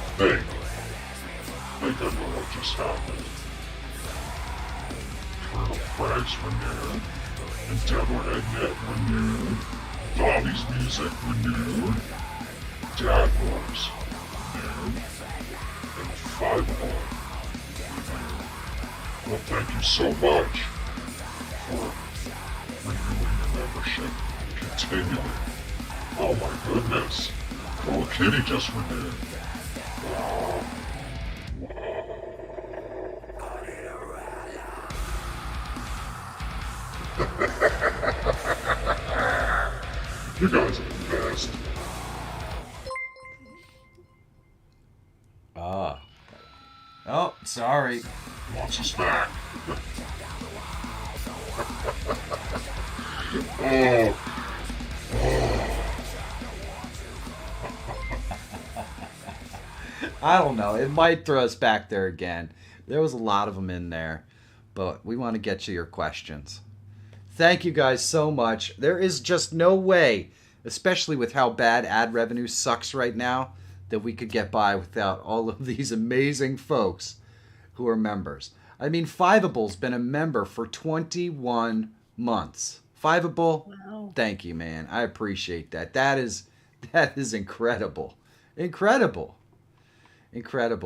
think I know what just happened. Colonel Franks renewed, Endeavor Net renewed, Bobby's Music renewed, Dad Wars renewed, and Fireball renewed. Well, thank you so much for renewing your membership continually. Oh my goodness. Oh, Kitty just renewed. Wow. You guys are the best. Oh, sorry. Wants us back. Oh. I don't know. It might throw us back there again. There was a lot of them in there, but we want to get you your questions. Thank you guys so much. There is just no way, especially with how bad ad revenue sucks right now, that we could get by without all of these amazing folks who are members. I mean, Fiveable's been a member for 21 months. Fiveable, wow. Thank you, man. I appreciate that. That is incredible. Incredible.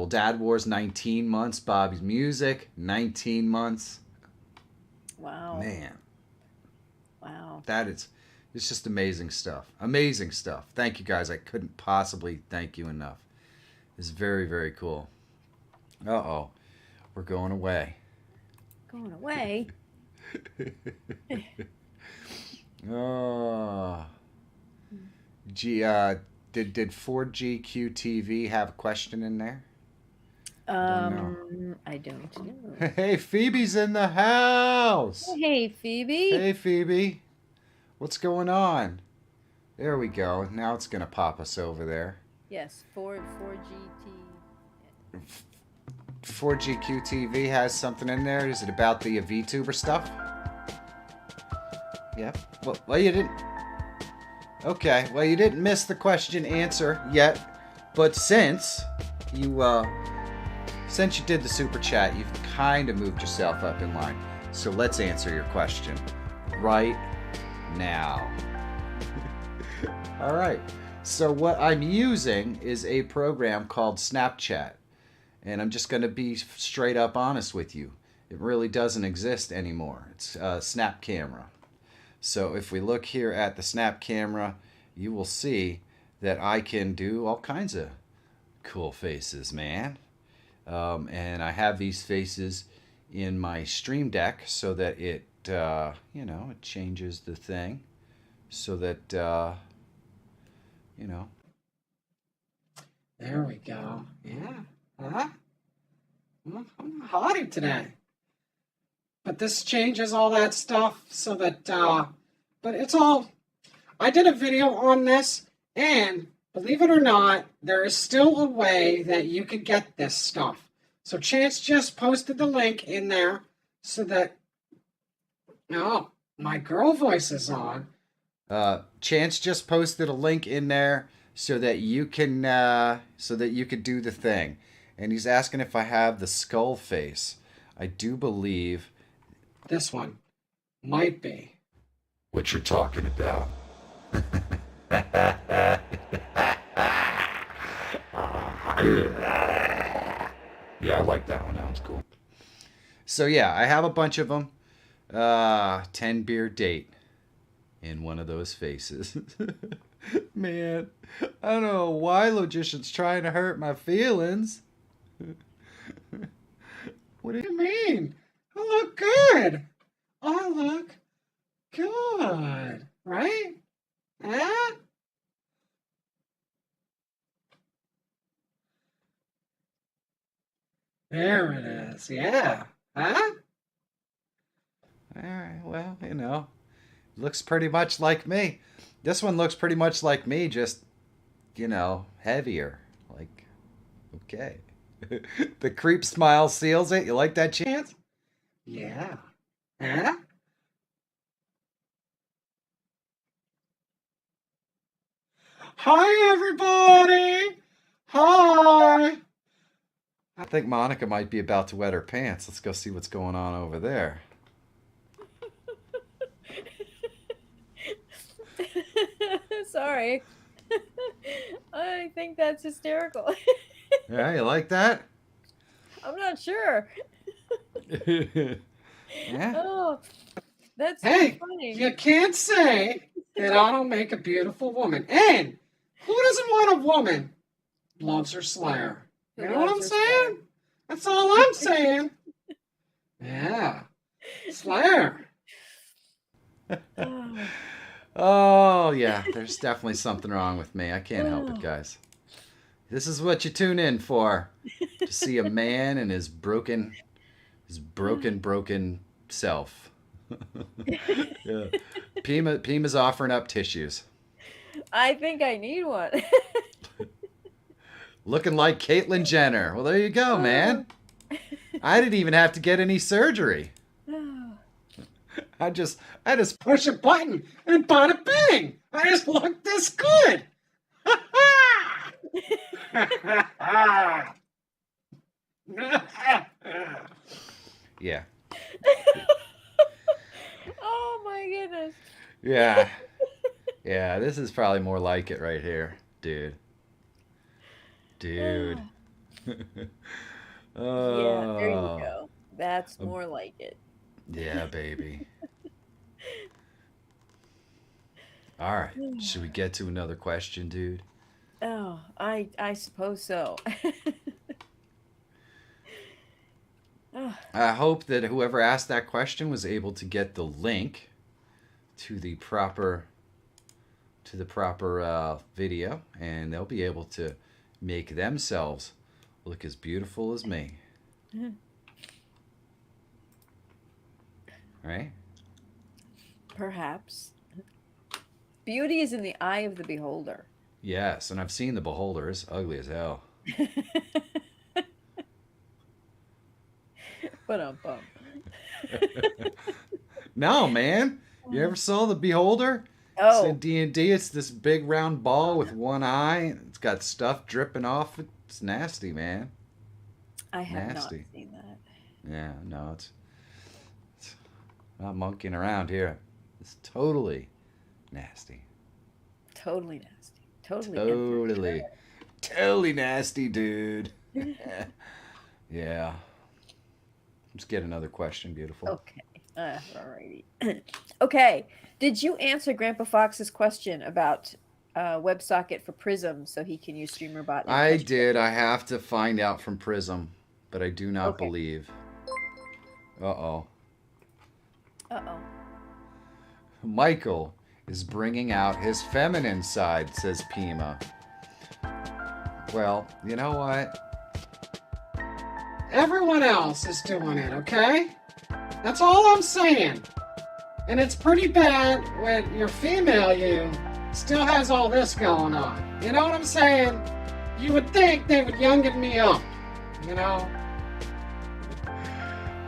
Dad Wars, 19 months. Bobby's Music, 19 months. Wow. Man. Wow. It's just amazing stuff. Amazing stuff. Thank you, guys. I couldn't possibly thank you enough. It's very, very cool. Uh-oh. We're going away. Going away? Oh. Did 4GQTV have a question in there? I don't know. Hey, Phoebe's in the house. Hey, Phoebe. Hey, Phoebe. What's going on? There we go. Now it's going to pop us over there. Yes, 4GQTV has something in there. Is it about the VTuber stuff? Yep. Well, you didn't... Okay, well, you didn't miss the question answer yet, but since you did the super chat, you've kind of moved yourself up in line. So let's answer your question right now. All right. So what I'm using is a program called Snapchat, and I'm just going to be straight up honest with you. It really doesn't exist anymore. It's Snap Camera. So if we look here at the snap camera, you will see that I can do all kinds of cool faces, man. And I have these faces in my stream deck so that it changes the thing so that, you know. There we go. Yeah. Huh? I'm hottie today. But this changes all that stuff so that, but it's all, I did a video on this, and believe it or not, there is still a way that you could get this stuff. So Chance just posted the link in there so that, oh, my girl voice is on. Chance just posted a link in there so that you can do the thing. And he's asking if I have the skull face. I do believe this one might be. What you're talking about. Yeah, I like that one. That one's cool. So yeah, I have a bunch of them. 10 beer date in one of those faces. Man, I don't know why Logician's trying to hurt my feelings. What do you mean? I look good. I look good, right? Huh? There it is. Yeah. Huh? All right, well, looks pretty much like me. This one looks pretty much like me, just, heavier. Like, okay. The creep smile seals it. You like that, Chance? Yeah. Huh? Hi, everybody. Hi. I think Monica might be about to wet her pants. Let's go see what's going on over there. Sorry. I think that's hysterical. Yeah, you like that? I'm not sure. Yeah. Oh, that's so Hey, funny. you can't say that I don't make a beautiful woman. And who doesn't want a woman loves her slayer? You know what I'm saying? That's all I'm saying. Yeah. Slayer. Oh. Oh, yeah. There's definitely something wrong with me. I can't help it, guys. This is what you tune in for. To see a man and his broken self. Yeah. Pima's offering up tissues. I think I need one. Looking like Caitlyn Jenner. Well, there you go, man. I didn't even have to get any surgery. I just Push a button and bada bing. I just look this good. yeah. Oh my goodness. Yeah. Yeah, this is probably more like it right here, dude. Dude. Yeah, there you go. That's more like it. Yeah, baby. All right. Should we get to another question, dude? Oh, I suppose so. I hope that whoever asked that question was able to get the link to the proper video, and they'll be able to make themselves look as beautiful as me. Right? Perhaps. Beauty is in the eye of the beholder. Yes, and I've seen the beholder. It's ugly as hell. But I'm bummed. No, man. You ever saw the beholder? Oh. It's in D&D. It's this big round ball with one eye. It's got stuff dripping off. It's nasty, man. I have Nasty. not seen that. Yeah, no, it's not monkeying around here. It's totally nasty. Totally nasty. Totally nasty, dude. Yeah. Let's get another question, beautiful. Okay. Alrighty. Okay. Did you answer Grandpa Fox's question about WebSocket for Prism so he can use StreamerBot and I catch? did. I have to find out from Prism, but I do not Okay. believe. Uh-oh. Uh-oh. Michael is bringing out his feminine side, says Pima. Well, you know what? Everyone else is doing it, okay? That's all I'm saying. And it's pretty bad when your female you still has all this going on. You know what I'm saying? You would think they would youngen me up, you know?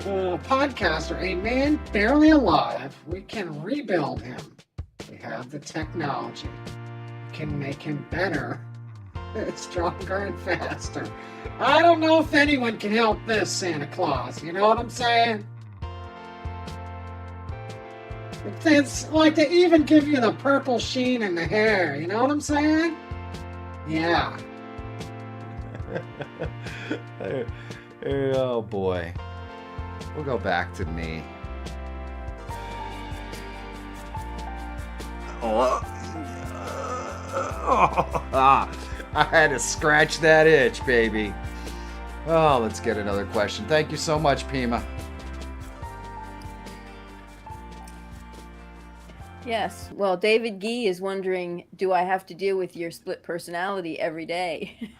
Podcaster, a man barely alive, we can rebuild him. We have the technology. We can make him better, stronger, and faster. I don't know if anyone can help this, Santa Claus. You know what I'm saying? It's like they even give you the purple sheen in the hair. You know what I'm saying? Yeah. Oh boy. We'll go back to me. I had to scratch that itch, baby. Oh, let's get another question. Thank you so much, Pima. Yes. Well, David Gee is wondering, do I have to deal with your split personality every day?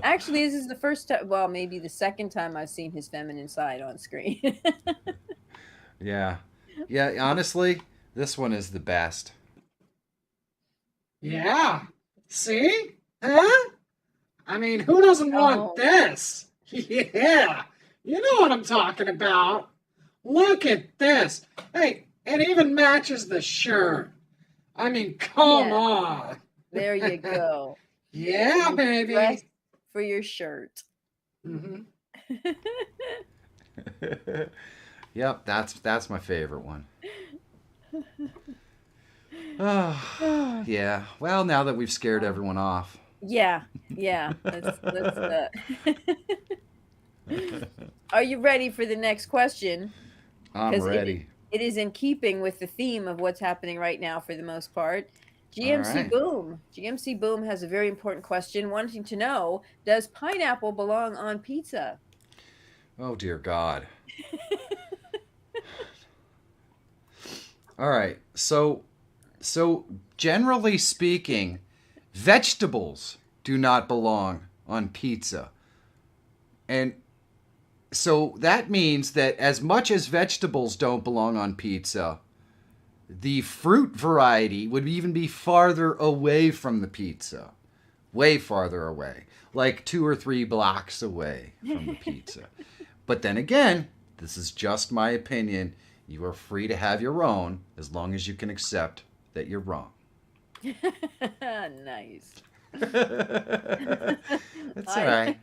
Actually, this is the first time, well, maybe the second time I've seen his feminine side on screen. Yeah. Yeah, honestly, this one is the best. Yeah. See? Huh? I mean, who doesn't want this? Yeah. You know what I'm talking about. Look at this. Hey, it even matches the shirt. I mean, come on. There you go. Yeah, baby. Dress for your shirt. Mm-hmm. Yep, that's my favorite one. Oh, yeah. Well, now that we've scared everyone off. Yeah. Let's Are you ready for the next question? I'm ready. It is in keeping with the theme of what's happening right now for the most part. Right. GMC Boom has a very important question wanting to know, does pineapple belong on pizza? Oh, dear God. All right. So generally speaking, vegetables do not belong on pizza. And so that means that as much as vegetables don't belong on pizza, the fruit variety would even be farther away from the pizza. Way farther away. Like 2 or 3 blocks away from the pizza. But then again, this is just my opinion. You are free to have your own as long as you can accept that you're wrong. Nice. That's all right.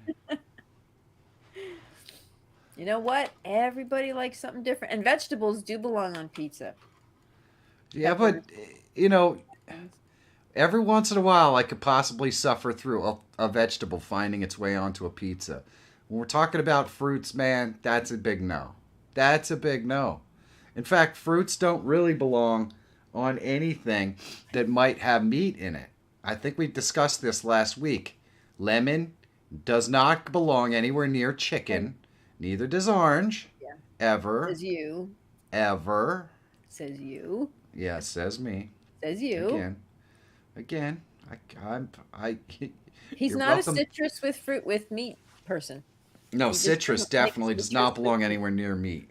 You know what? Everybody likes something different. And vegetables do belong on pizza. Yeah, but, every once in a while I could possibly suffer through a vegetable finding its way onto a pizza. When we're talking about fruits, man, that's a big no. That's a big no. In fact, fruits don't really belong on anything that might have meat in it. I think we discussed this last week. Lemon does not belong anywhere near chicken. Neither does orange. Yeah. Ever. Says you. Ever. Says you. Yeah, says me. Says you. Again. He's not welcome. A citrus with fruit with meat person. No, citrus definitely does not belong anywhere near meat.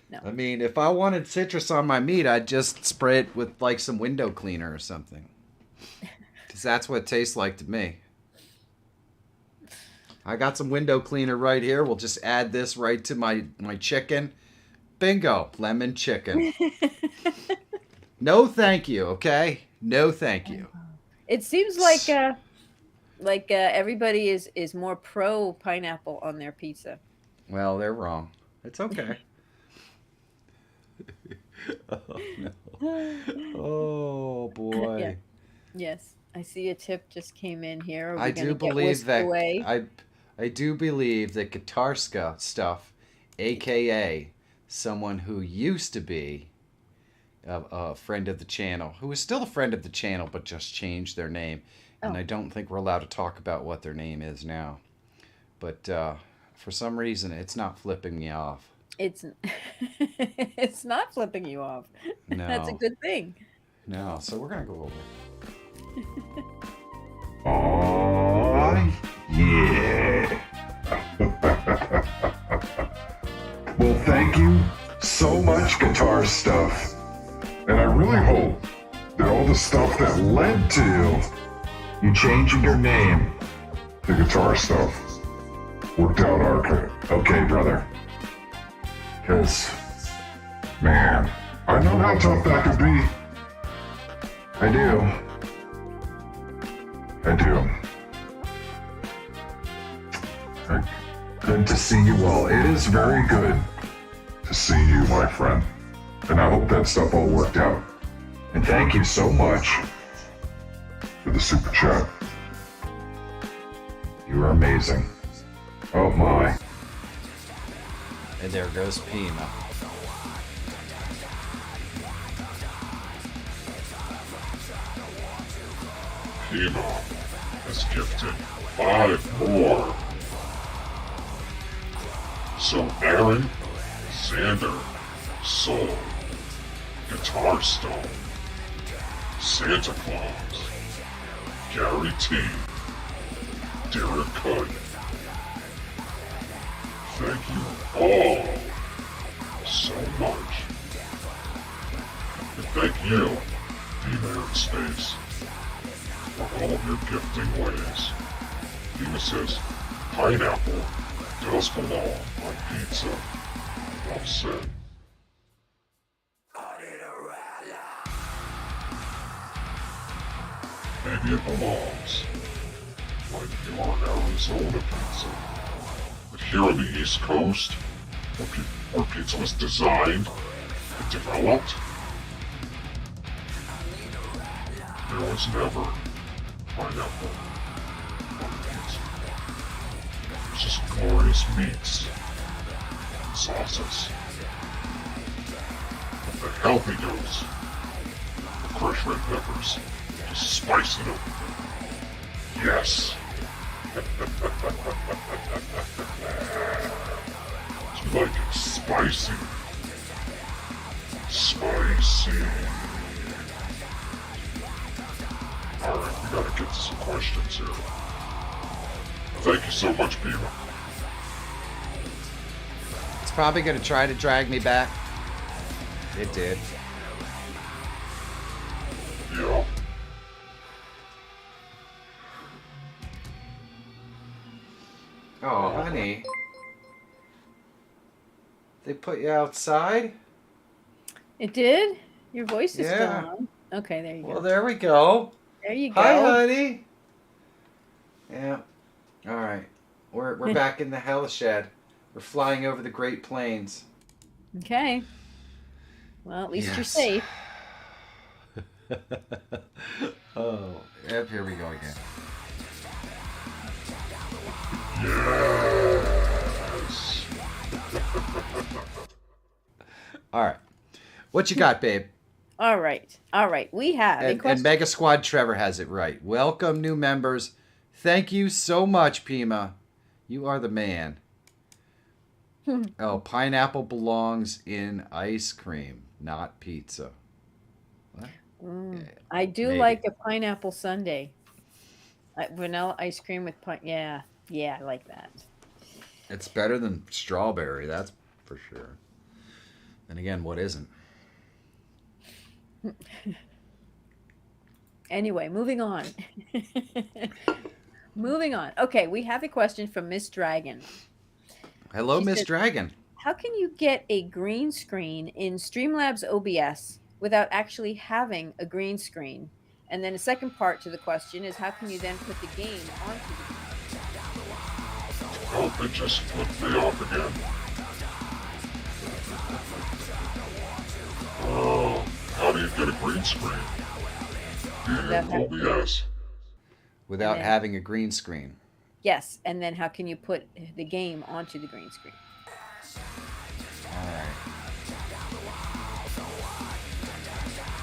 No. I mean, if I wanted citrus on my meat, I'd just spray it with like some window cleaner or something. Because that's what it tastes like to me. I got some window cleaner right here. We'll just add this right to my chicken. Bingo. Lemon chicken. No thank you, okay? No thank you. It seems like everybody is more pro pineapple on their pizza. Well, they're wrong. It's okay. Oh, no. Oh, boy. Yeah. Yes. I see a tip just came in here. I do believe that I do believe that Guitarska stuff, aka someone who used to be a friend of the channel, who is still a friend of the channel, but just changed their name. And Oh. I don't think we're allowed to talk about what their name is now. But for some reason, it's not flipping me off. It's it's not flipping you off. That's a No, good thing. no. So we're gonna go over. Aww, yeah. Well, thank you so much, Guitar Stuff. And I really hope that all the stuff that led to you changing your name to Guitar Stuff worked out okay, brother. Because, man, I know how tough that could be. I do. Good to see you all. It is very good to see you, my friend. And I hope that stuff all worked out. And thank you so much for the super chat. You are amazing. Oh my. And there goes Pima. Pima has gifted 5 more. So Aaron, Xander, Soul, Guitar Stone, Santa Claus, Gary T, Derek Hood. Thank you all so much. And thank you, Pima in Space, for all of your gifting ways. Pima says, pineapple does belong on pizza. Well said. Maybe it belongs like your Arizona pizza. But here on the East Coast, where pizza was designed and developed, there was never pineapple on pizza. It's just glorious meats and sauces. The healthy dose of crushed red peppers. Spice it up. Yes. You like it spicy. Spicy. Alright, we gotta get to some questions here. Thank you so much, Pima. It's probably gonna try to drag me back. It did. Yeah. Oh, honey. They put you outside? It did? Your voice is Yeah. still on. Okay, there you Well, go. there we go. There you go. Hi, honey. Yeah. All right. We're back in the hell shed. We're flying over the Great Plains. Okay. Well, at least you're Yes. safe. Oh, yep, here we go again. Yes. All right. What you got, babe? All right. All right. We have a And question. Mega Squad Trevor has it right. Welcome, new members. Thank you so much, Pima. You are the man. Oh, pineapple belongs in ice cream, not pizza. What? Yeah, I do maybe. like a pineapple sundae. Vanilla ice cream with yeah, I like that. It's better than strawberry, that's for sure. And again, what isn't? Anyway, moving on. Moving on. Okay, we have a question from Miss Dragon. Hello, She Miss said- Dragon. How can you get a green screen in Streamlabs OBS without actually having a green screen? And then a second part to the question is how can you then put the game onto the Oh, it just flipped me off again. Oh, how do you get a green screen? That- In OBS. Without Yeah. having a green screen. Yes, and then how can you put the game onto the green screen? Alright.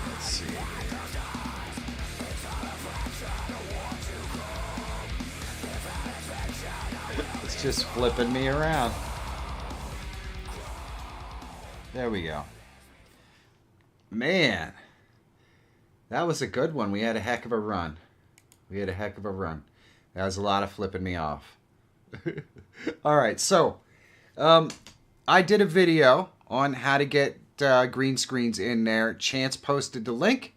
Let's see here. It's just flipping me around. There we go. Man. That was a good one. We had a heck of a run. That was a lot of flipping me off. Alright, so I did a video on how to get green screens in there. Chance posted the link.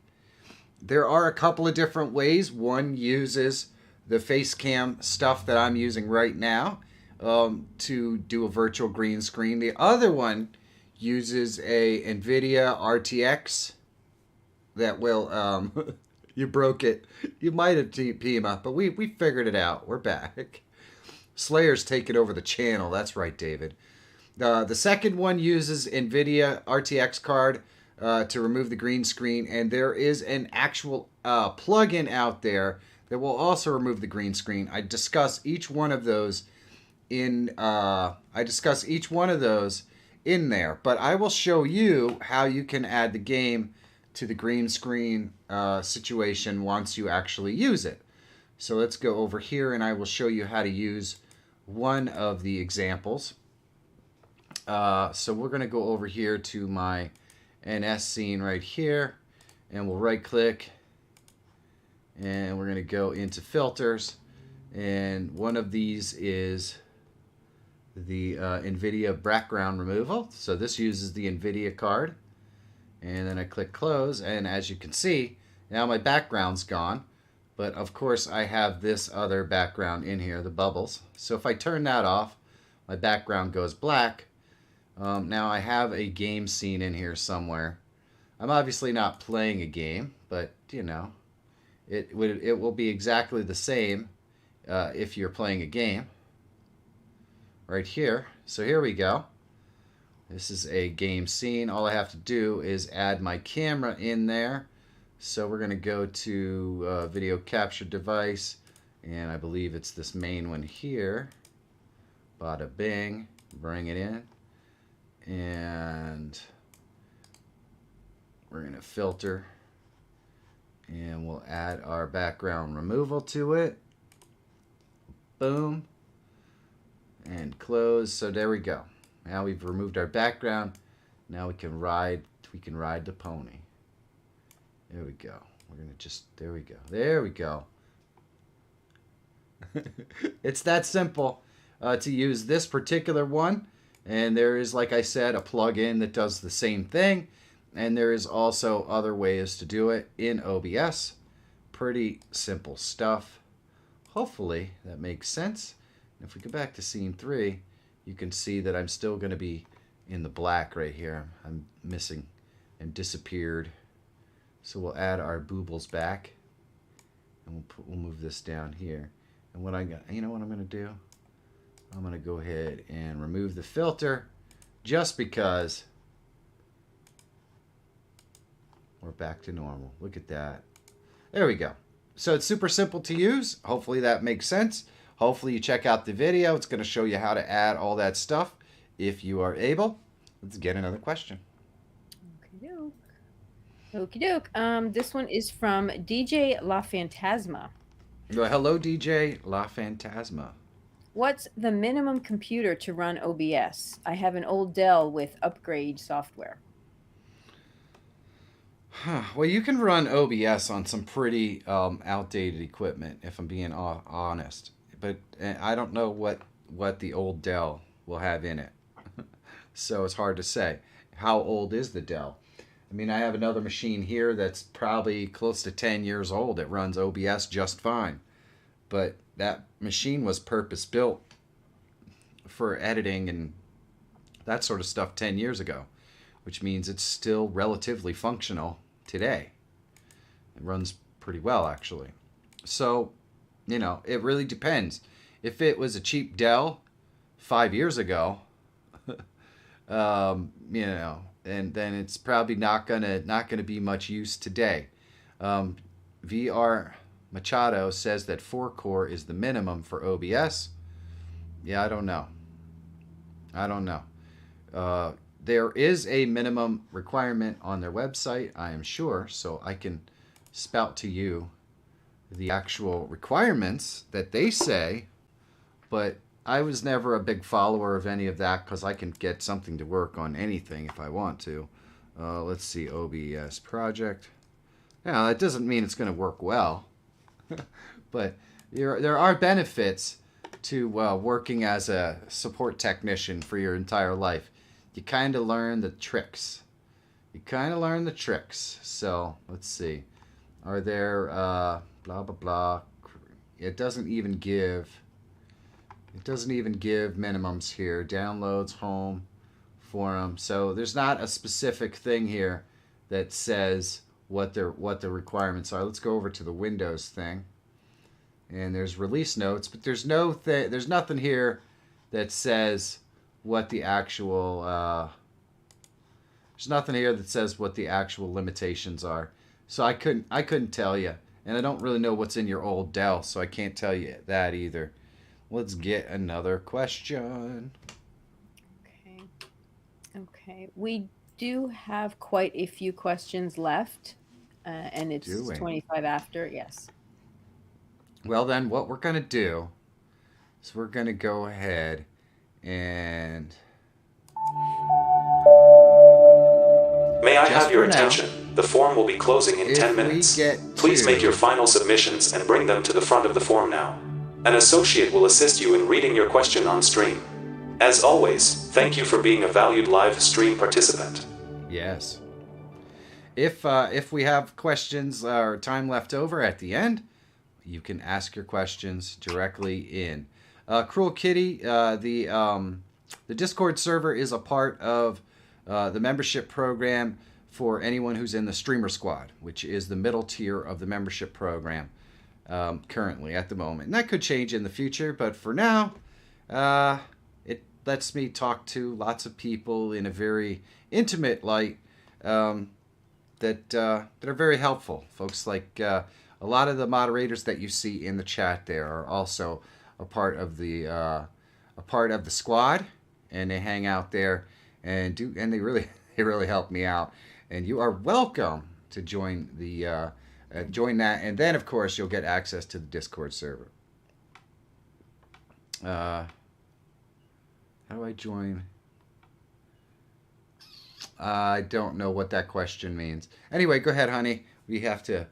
There are a couple of different ways. One uses the face cam stuff that I'm using right now to do a virtual green screen. The other one uses a NVIDIA RTX that will... you broke it. You might have Pima, but we figured it out. We're back. Slayer's taking over the channel. That's right, David. The second one uses NVIDIA RTX card to remove the green screen, and there is an actual plugin out there that will also remove the green screen. I discuss each one of those in there, but I will show you how you can add the game to the green screen situation once you actually use it. So let's go over here and I will show you how to use one of the examples. So we're going to go over here to my NS scene right here, and we'll right click and we're going to go into filters, and one of these is the NVIDIA background removal. So this uses the NVIDIA card, and then I click close, and as you can see, now my background's gone, but of course I have this other background in here, the bubbles. So if I turn that off, my background goes black. Now I have a game scene in here somewhere. I'm obviously not playing a game, but you know, it will be exactly the same if you're playing a game. Right here. So here we go. This is a game scene. All I have to do is add my camera in there. So we're going to go to video capture device, and I believe it's this main one here. Bada bing. Bring it in. And we're going to filter, and we'll add our background removal to it. Boom. And close. So there we go. Now we've removed our background. Now we can ride the pony. There we go. We're going to just, there we go. There we go. It's that simple to use this particular one. And there is, like I said, a plugin that does the same thing. And there is also other ways to do it in OBS. Pretty simple stuff. Hopefully that makes sense. And if we go back to scene 3, you can see that I'm still going to be in the black right here. I'm missing and disappeared. So we'll add our boobles back. And we'll move this down here. And what you know what I'm going to do? I'm going to go ahead and remove the filter just because we're back to normal. Look at that. There we go. So it's super simple to use. Hopefully that makes sense. Hopefully you check out the video. It's going to show you how to add all that stuff if you are able. Let's get another question. Okie doke. This one is from DJ La Fantasma. Well, hello, DJ La Fantasma. What's the minimum computer to run OBS? I have an old Dell with upgrade software. Well, you can run OBS on some pretty outdated equipment, if I'm being honest. But I don't know what the old Dell will have in it. So it's hard to say. How old is the Dell? I mean, I have another machine here that's probably close to 10 years old. It runs OBS just fine. But that machine was purpose-built for editing and that sort of stuff 10 years ago, which means it's still relatively functional today. It runs pretty well, actually. So, you know, it really depends. If it was a cheap Dell 5 years ago, you know, and then it's probably not gonna be much use today. VR Machado says that 4-core is the minimum for OBS. Yeah, I don't know. there is a minimum requirement on their website, I am sure, so I can spout to you the actual requirements that they say, but I was never a big follower of any of that because I can get something to work on anything if I want to. Let's see, OBS project. Now, that doesn't mean it's going to work well, but there are benefits to working as a support technician for your entire life. You kind of learn the tricks. So, let's see. Are there, blah, blah, blah. It doesn't even give minimums here. Downloads, home, forum. So there's not a specific thing here that says what the requirements are. Let's go over to the Windows thing. And there's release notes, but there's nothing here that says what the actual limitations are. So I couldn't tell you, and I don't really know what's in your old Dell, so I can't tell you that either. Let's get another question. Okay. We do have quite a few questions left, and it's 25 after. Yes. Well, then what we're going to do is we're going to go ahead and... May I have your attention? The form will be closing in 10 minutes. Please make your final submissions and bring them to the front of the form now. An associate will assist you in reading your question on stream. As always, thank you for being a valued live stream participant. Yes. If we have questions or time left over at the end, you can ask your questions directly in. Cruel Kitty, the Discord server is a part of the membership program for anyone who's in the Streamer Squad, which is the middle tier of the membership program currently at the moment. And that could change in the future, but for now, it lets me talk to lots of people in a very intimate light that are very helpful. Folks like a lot of the moderators that you see in the chat there are also a part of the squad, and they hang out there and they really help me out. And you are welcome to join that, and then of course you'll get access to the Discord server. How do I join? I don't know what that question means. Anyway, go ahead, honey. We have to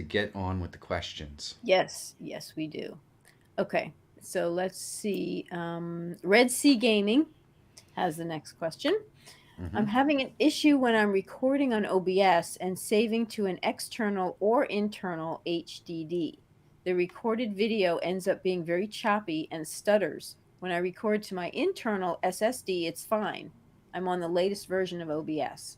get on with the questions. Yes, we do. Okay, so let's see. Red Sea Gaming has the next question. Mm-hmm. I'm having an issue when I'm recording on OBS and saving to an external or internal HDD. The recorded video ends up being very choppy and stutters. When I record to my internal SSD, it's fine. I'm on the latest version of OBS.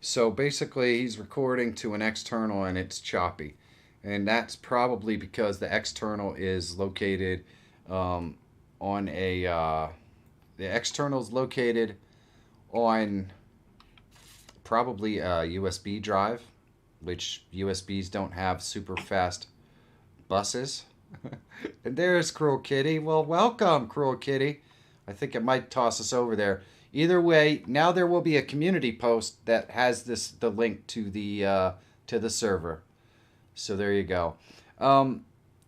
So basically, he's recording to an external and it's choppy. And that's probably because the external is located the external is located on probably a USB drive, which USBs don't have super fast buses. And there's Cruel Kitty. Well, welcome, Cruel Kitty. I think it might toss us over there. Either way, now there will be a community post that has the link to the server. So there you go.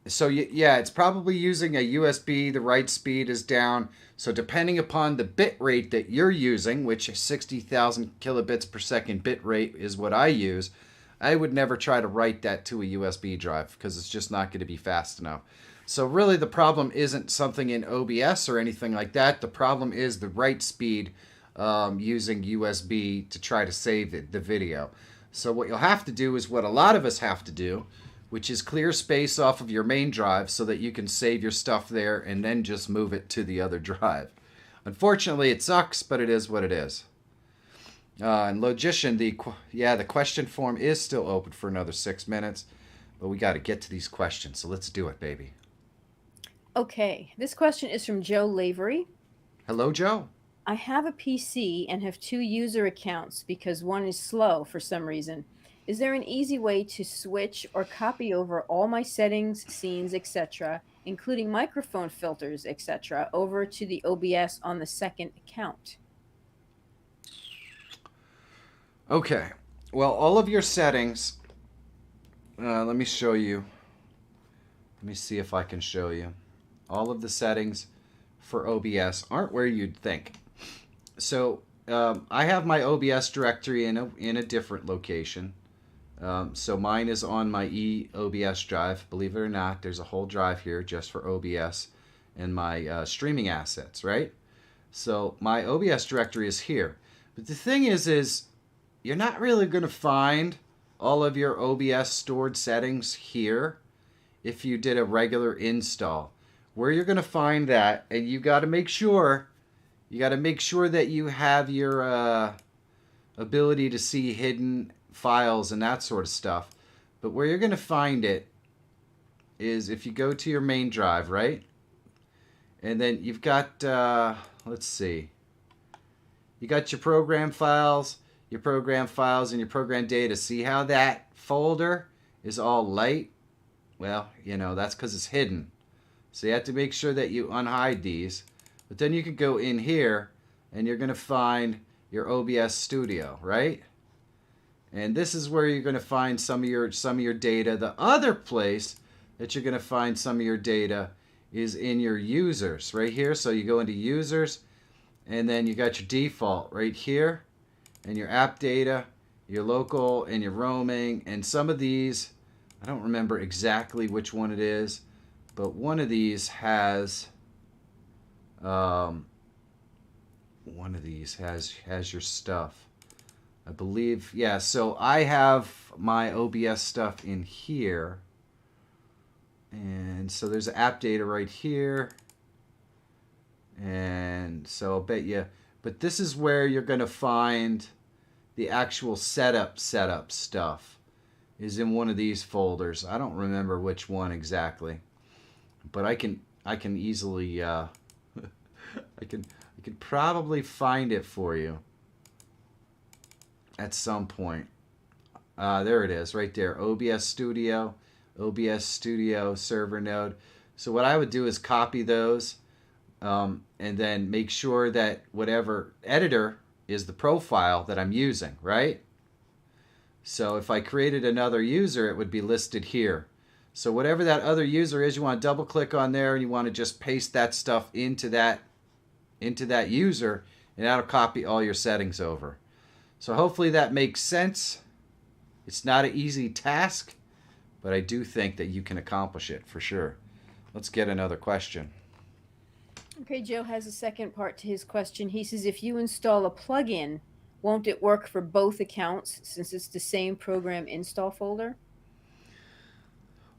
So yeah, it's probably using a USB. The write speed is down. So depending upon the bit rate that you're using, which is 60,000 kilobits per second bit rate is what I use, I would never try to write that to a USB drive because it's just not going to be fast enough. So really the problem isn't something in OBS or anything like that. The problem is the write speed using USB to try to save the video. So what you'll have to do is what a lot of us have to do, which is clear space off of your main drive so that you can save your stuff there and then just move it to the other drive. Unfortunately, it sucks, but it is what it is. And Logician, the question form is still open for another 6 minutes, but we got to get to these questions, so let's do it, baby. Okay, this question is from Joe Lavery. Hello, Joe. I have a PC and have 2 user accounts because one is slow for some reason. Is there an easy way to switch or copy over all my settings, scenes, etc., including microphone filters, etc., over to the OBS on the second account? Okay. Well, all of your settings. Let me show you. Let me see if I can show you. All of the settings for OBS aren't where you'd think. So I have my OBS directory in a different location. So mine is on my OBS drive. Believe it or not, there's a whole drive here just for OBS and my streaming assets, right? So my OBS directory is here. But the thing is you're not really going to find all of your OBS stored settings here if you did a regular install. Where you're going to find that, and you got to make sure that you have your ability to see hidden files and that sort of stuff. But where you're going to find it is if you go to your main drive, right? And then you've got, let's see. You got your program files, and your program data. See how that folder is all light? Well, that's because it's hidden. So you have to make sure that you unhide these. But then you can go in here and you're going to find your OBS Studio, right? And this is where you're going to find some of your data. The other place that you're going to find some of your data is in your users right here. So you go into users and then you got your default right here and your app data, your local and your roaming, and some of these, I don't remember exactly which one it is, but one of these has your stuff. I believe, yeah, so I have my OBS stuff in here. And so there's app data right here. And so I'll bet you, but this is where you're going to find the actual setup stuff is in one of these folders. I don't remember which one exactly, but I can easily I can probably find it for you at some point. There it is right there. OBS Studio server node. So what I would do is copy those and then make sure that whatever editor is the profile that I'm using, right? So if I created another user, it would be listed here. So whatever that other user is, you want to double click on there and you want to just paste that stuff into that user, and that'll copy all your settings over. So hopefully that makes sense. It's not an easy task, but I do think that you can accomplish it for sure. Let's get another question. Okay, Joe has a second part to his question. He says, if you install a plugin, won't it work for both accounts since it's the same program install folder?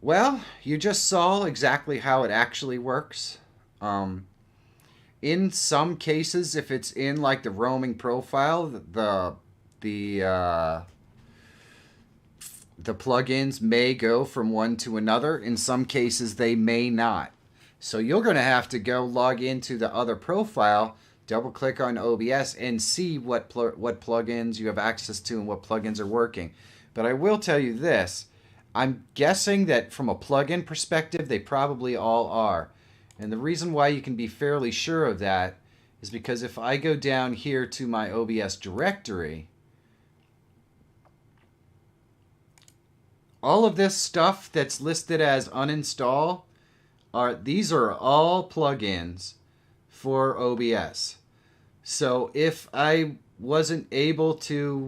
Well, you just saw exactly how it actually works. In some cases, if it's in like the roaming profile, the plugins may go from one to another. In some cases, they may not. So you're going to have to go log into the other profile, double click on OBS, and see what plugins you have access to and what plugins are working. But I will tell you this. I'm guessing that from a plugin perspective, they probably all are. And the reason why you can be fairly sure of that is because if I go down here to my OBS directory, all of this stuff that's listed as uninstall, these are all plugins for OBS. So if I wasn't able to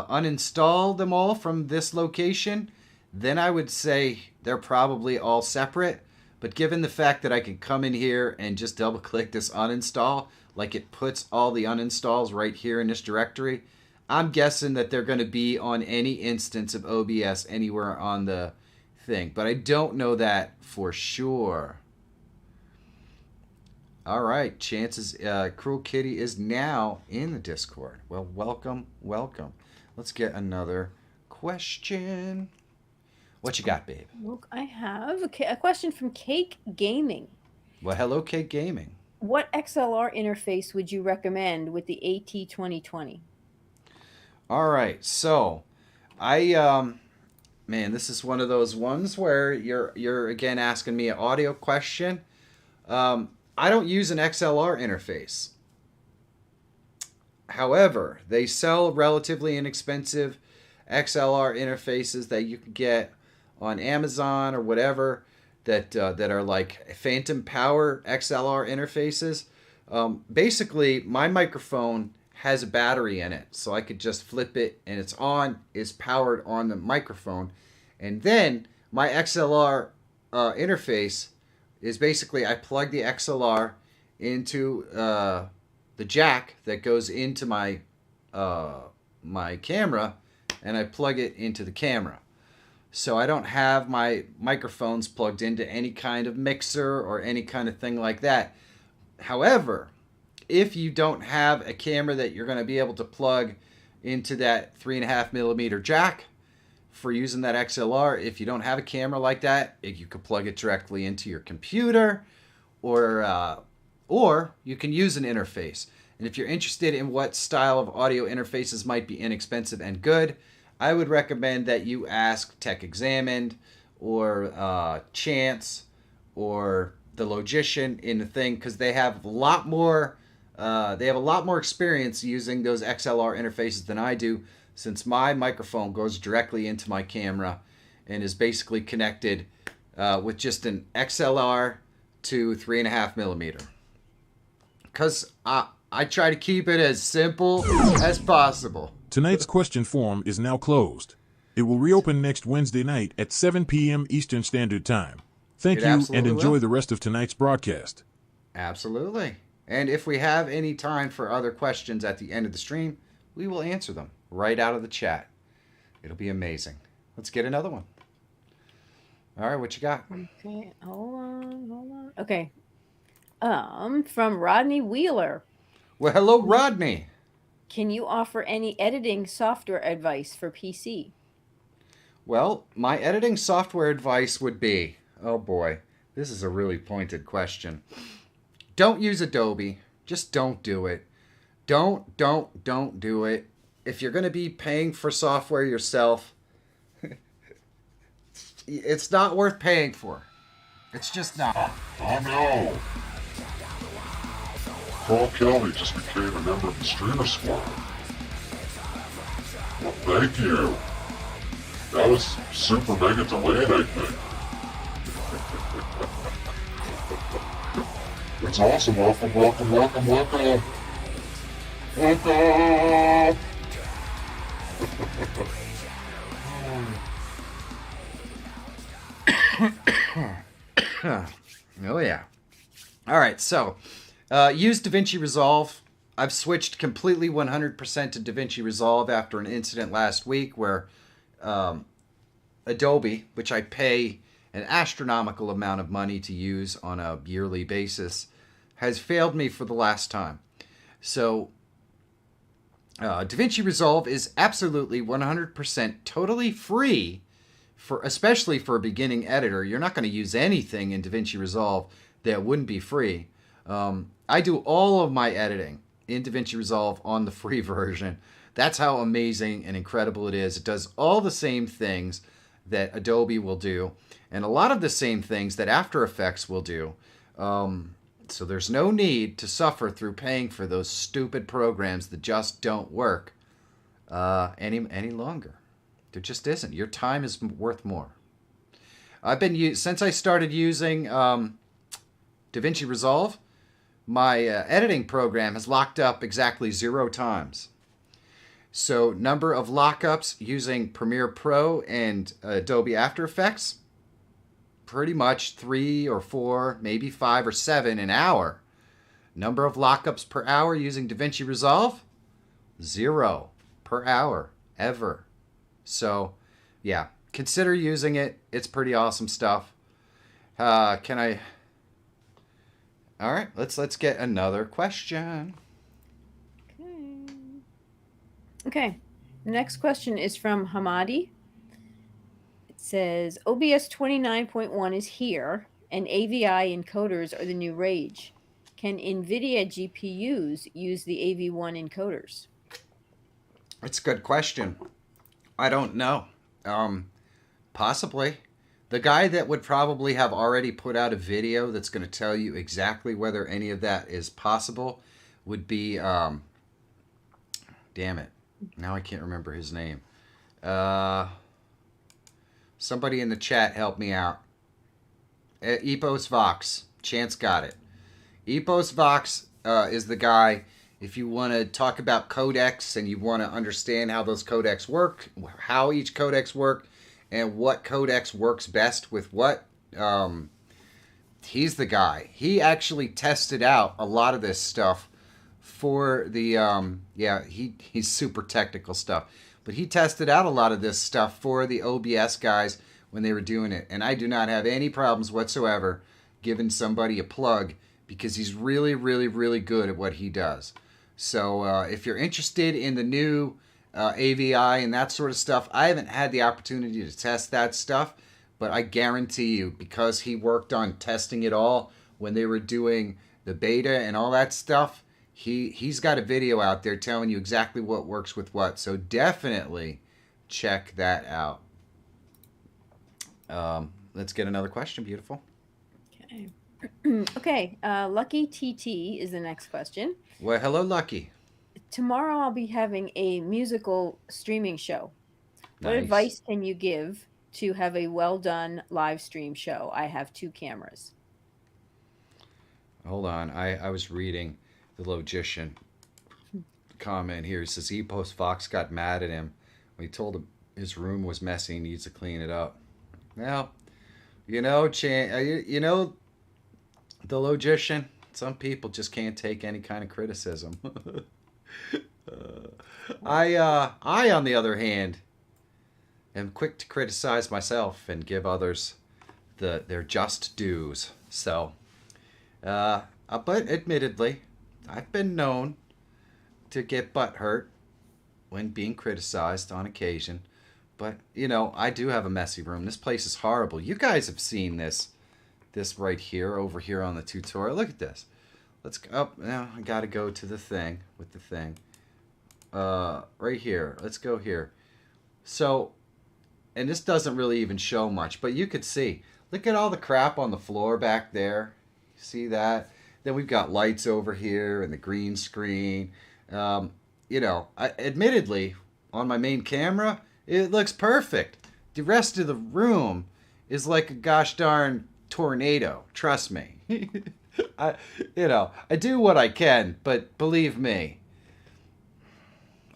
uninstall them all from this location, then I would say they're probably all separate. But given the fact that I can come in here and just double click this uninstall, like it puts all the uninstalls right here in this directory, I'm guessing that they're going to be on any instance of OBS anywhere on the thing. But I don't know that for sure. All right, chances, Cruel Kitty is now in the Discord. Well, welcome. Let's get another question. What you got, babe? Look, I have a question from Cake Gaming. Well, hello, Cake Gaming. What XLR interface would you recommend with the AT2020? All right, so man, this is one of those ones where you're again asking me an audio question. I don't use an XLR interface. However, they sell relatively inexpensive XLR interfaces that you can get on Amazon or whatever that are like phantom power XLR interfaces. Basically, my microphone has a battery in it, so I could just flip it and it's on, is powered on the microphone. And then my XLR interface is basically I plug the XLR into the jack that goes into my my camera, and I plug it into the camera. So I don't have my microphones plugged into any kind of mixer or any kind of thing like that. However, if you don't have a camera that you're going to be able to plug into that 3.5 millimeter jack for using that XLR, if you don't have a camera like that, you could plug it directly into your computer, or you can use an interface. And if you're interested in what style of audio interfaces might be inexpensive and good, I would recommend that you ask Tech Examined or Chance or the Logician in the thing, because they have a lot more experience using those XLR interfaces than I do, since my microphone goes directly into my camera and is basically connected with just an XLR to 3.5 millimeter. Because I try to keep it as simple as possible. Tonight's question form is now closed. It will reopen next Wednesday night at 7 p.m. Eastern Standard Time. Thank you and enjoy the rest of tonight's broadcast. Absolutely. And if we have any time for other questions at the end of the stream, we will answer them right out of the chat. It'll be amazing. Let's get another one. All right, what you got? Okay, hold on. Okay. From Rodney Wheeler. Well, hello, Rodney. Can you offer any editing software advice for PC? Well, my editing software advice would be, oh boy, this is a really pointed question. Don't use Adobe. Just don't do it. Don't do it. If you're going to be paying for software yourself, it's not worth paying for. It's just not. Oh no! Paul Kelly just became a member of the Streamer Squad. Well, thank you. That was super mega delayed, I think. It's awesome. Welcome. Oh, yeah. All right, so use DaVinci Resolve. I've switched completely 100% to DaVinci Resolve after an incident last week where Adobe, which I pay an astronomical amount of money to use on a yearly basis, has failed me for the last time. So DaVinci Resolve is absolutely 100% totally free, especially for a beginning editor. You're not going to use anything in DaVinci Resolve that wouldn't be free. I do all of my editing in DaVinci Resolve on the free version. That's how amazing and incredible it is. It does all the same things that Adobe will do, and a lot of the same things that After Effects will do. So there's no need to suffer through paying for those stupid programs that just don't work any longer. There just isn't. Your time is worth more. Since I started using DaVinci Resolve, my editing program has locked up exactly 0 times. So number of lockups using Premiere Pro and Adobe After Effects, pretty much 3 or 4, maybe 5 or 7 an hour. Number of lockups per hour using DaVinci Resolve, 0 per hour, ever. So, yeah, consider using it. It's pretty awesome stuff. All right, let's get another question. Okay. The next question is from Hamadi. It says, OBS 29.1 is here, and AVI encoders are the new rage. Can NVIDIA GPUs use the AV1 encoders? It's a good question. I don't know. Possibly. The guy that would probably have already put out a video that's going to tell you exactly whether any of that is possible would be Damn it. Now I can't remember his name. Somebody in the chat help me out. Epos Vox. Chance got it. Epos Vox is the guy. If you want to talk about codecs and you want to understand how those codecs work, how each codecs work, and what codecs works best with what, he's the guy. He actually tested out a lot of this stuff for the, he's super technical stuff. But he tested out a lot of this stuff for the OBS guys when they were doing it. And I do not have any problems whatsoever giving somebody a plug because he's really, really, really good at what he does. So if you're interested in the new AVI and that sort of stuff, I haven't had the opportunity to test that stuff, but I guarantee you, because he worked on testing it all when they were doing the beta and all that stuff, he's got a video out there telling you exactly what works with what. So definitely check that out. Let's get another question, beautiful. Okay. Okay. Lucky TT is the next question. Well, hello, Lucky. Tomorrow I'll be having a musical streaming show. What Nice. advice can you give to have a well-done live stream show? I have 2 cameras. Hold on. I was reading the Logician comment here. He says Epos Fox got mad at him when he told him his room was messy and needs to clean it up. Well, you know, the Logician, some people just can't take any kind of criticism. I, on the other hand, am quick to criticize myself and give others their just dues. So, but admittedly, I've been known to get butthurt when being criticized on occasion. But, you know, I do have a messy room. This place is horrible. You guys have seen this right here, over here on the tutorial. Look at this. Let's go up. Now I got to go to the thing with the thing. Right here. Let's go here. So, and this doesn't really even show much, but you could see. Look at all the crap on the floor back there. See that? Then we've got lights over here and the green screen. You know, admittedly, on my main camera, it looks perfect. The rest of the room is like a gosh darn tornado. Trust me. I do what I can, but believe me.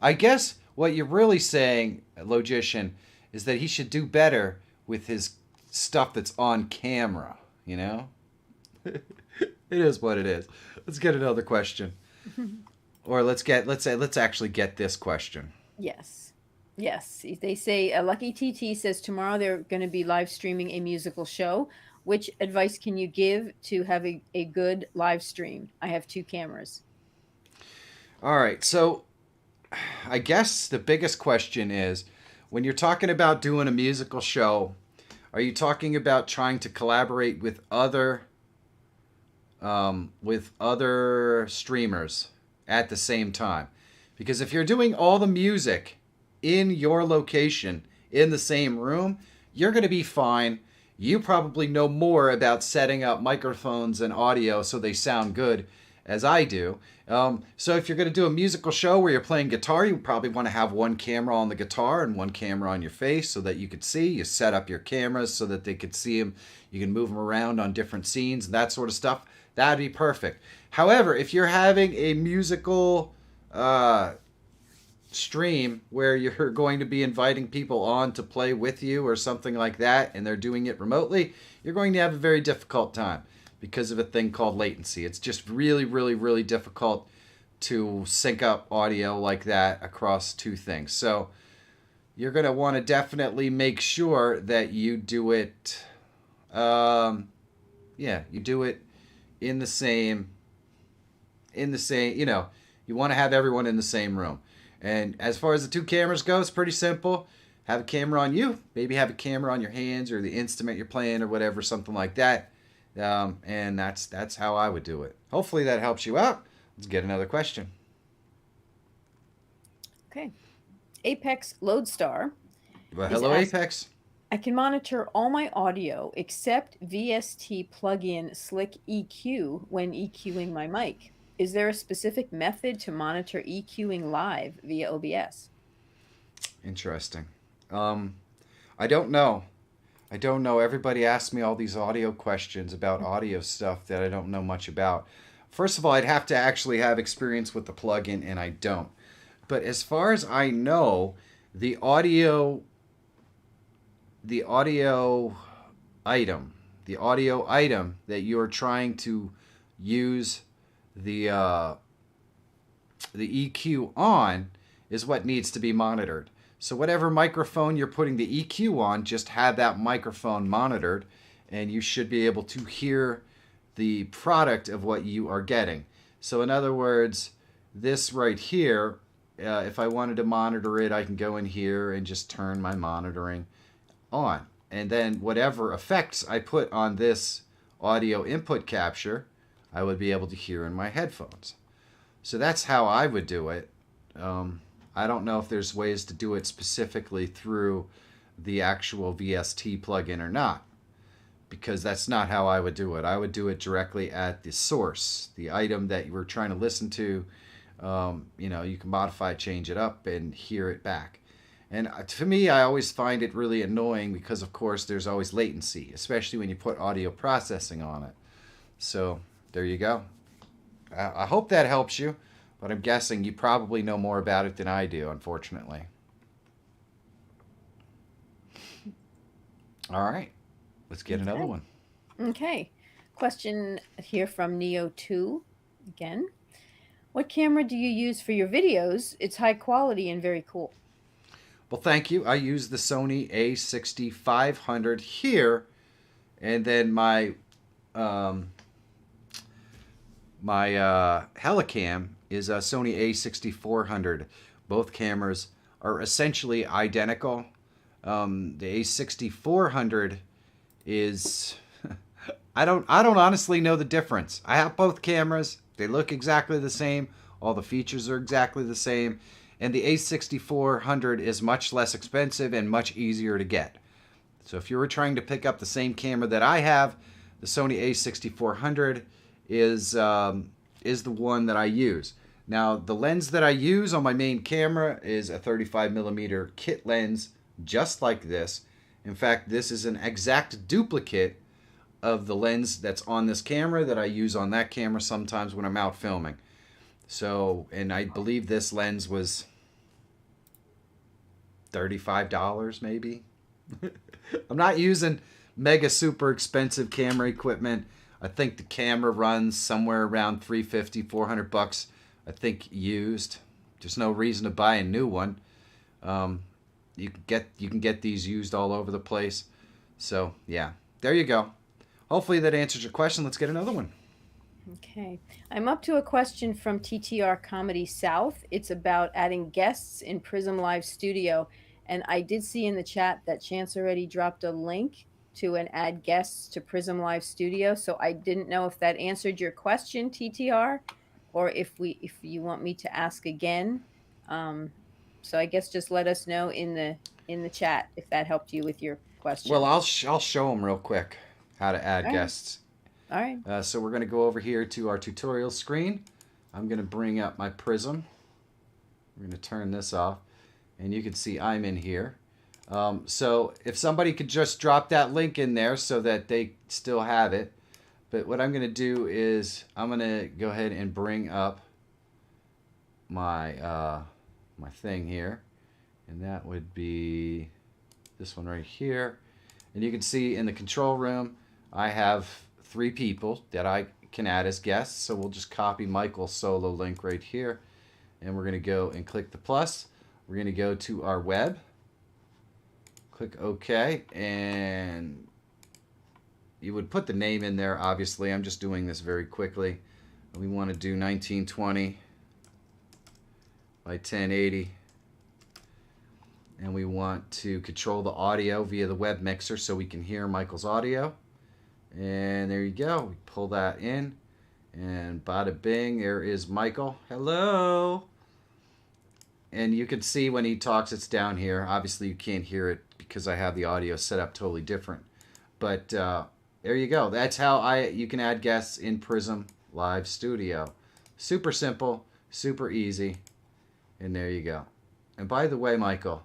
I guess what you're really saying, Logician, is that he should do better with his stuff that's on camera, you know? It is what it is. Let's get another question. Or let's actually get this question. Yes. They say, Lucky TT says tomorrow they're going to be live streaming a musical show. Which advice can you give to have a good live stream? I have 2 cameras. All right. So I guess the biggest question is, when you're talking about doing a musical show, are you talking about trying to collaborate with other streamers at the same time? Because if you're doing all the music in your location in the same room, you're going to be fine. You probably know more about setting up microphones and audio so they sound good as I do. So if you're going to do a musical show where you're playing guitar, you probably want to have one camera on the guitar and one camera on your face so that you could see. You set up your cameras so that they could see them. You can move them around on different scenes and that sort of stuff. That'd be perfect. However, if you're having a musical stream where you're going to be inviting people on to play with you or something like that, and they're doing it remotely, you're going to have a very difficult time because of a thing called latency. It's just really, really, really difficult to sync up audio like that across 2 things. So you're going to want to definitely make sure that you do it, you do it in the same, you know, you want to have everyone in the same room. And as far as the 2 cameras go, it's pretty simple. Have a camera on you. Maybe have a camera on your hands or the instrument you're playing or whatever, something like that. And that's how I would do it. Hopefully that helps you out. Let's get another question. Okay. Apex Lodestar. Well, hello, Apex. I can monitor all my audio except VST plugin Slick EQ when EQing my mic. Is there a specific method to monitor EQing live via OBS? Interesting. I don't know. I don't know. Everybody asks me all these audio questions about audio stuff that I don't know much about. First of all, I'd have to actually have experience with the plugin, and I don't. But as far as I know, the audio item that you are trying to use the EQ on is what needs to be monitored. So whatever microphone you're putting the EQ on, just have that microphone monitored, and you should be able to hear the product of what you are getting. So in other words, this right here, if I wanted to monitor it, I can go in here and just turn my monitoring on. And then whatever effects I put on this audio input capture, I would be able to hear in my headphones. So that's how I would do it. I don't know if there's ways to do it specifically through the actual VST plugin or not, because that's not how I would do it. I would do it directly at the source, the item that you were trying to listen to. You can modify, change it up, and hear it back. And to me, I always find it really annoying because, of course, there's always latency, especially when you put audio processing on it. So there you go. I hope that helps you. But I'm guessing you probably know more about it than I do, unfortunately. All right. Let's get another one. Okay. Question here from Neo2 again. What camera do you use for your videos? It's high quality and very cool. Well, thank you. I use the Sony A6500 here. And then my Helicam is a Sony A6400. Both cameras are essentially identical. The A6400 is I don't honestly know the difference. I have both cameras. They look exactly the same. All the features are exactly the same. And the A6400 is much less expensive and much easier to get. So if you were trying to pick up the same camera that I have, the Sony A6400 is the one that I use. Now, the lens that I use on my main camera is a 35mm kit lens, just like this. In fact, this is an exact duplicate of the lens that's on this camera that I use on that camera sometimes when I'm out filming. So, and I believe this lens was $35 maybe. I'm not using mega super expensive camera equipment. I think the camera runs somewhere around $350, $400. I think used. There's no reason to buy a new one. You can get these used all over the place. So yeah, there you go. Hopefully that answers your question. Let's get another one. Okay, I'm up to a question from TTR Comedy South. It's about adding guests in Prism Live Studio, and I did see in the chat that Chance already dropped a link to an add guests to Prism Live Studio. So I didn't know if that answered your question, TTR, or if you want me to ask again. So I guess just let us know in the chat if that helped you with your question. Well, I'll show them real quick how to add guests. All right. So we're going to go over here to our tutorial screen. I'm going to bring up my Prism. We're going to turn this off, and you can see I'm in here. So if somebody could just drop that link in there so that they still have it. But what I'm going to do is I'm going to go ahead and bring up my my thing here, and that would be this one right here. And you can see in the control room I have 3 people that I can add as guests. So we'll just copy Michael's solo link right here, and we're going to go and click the plus. We're going to go to our web, click OK, and you would put the name in there. Obviously, I'm just doing this very quickly. We want to do 1920 by 1080, and we want to control the audio via the web mixer so we can hear Michael's audio. And there you go. We pull that in, and bada bing, there is Michael. Hello. And you can see when he talks, it's down here. Obviously, you can't hear it because I have the audio set up totally different. But there you go. That's how you can add guests in Prism Live Studio. Super simple, super easy. And there you go. And by the way, Michael,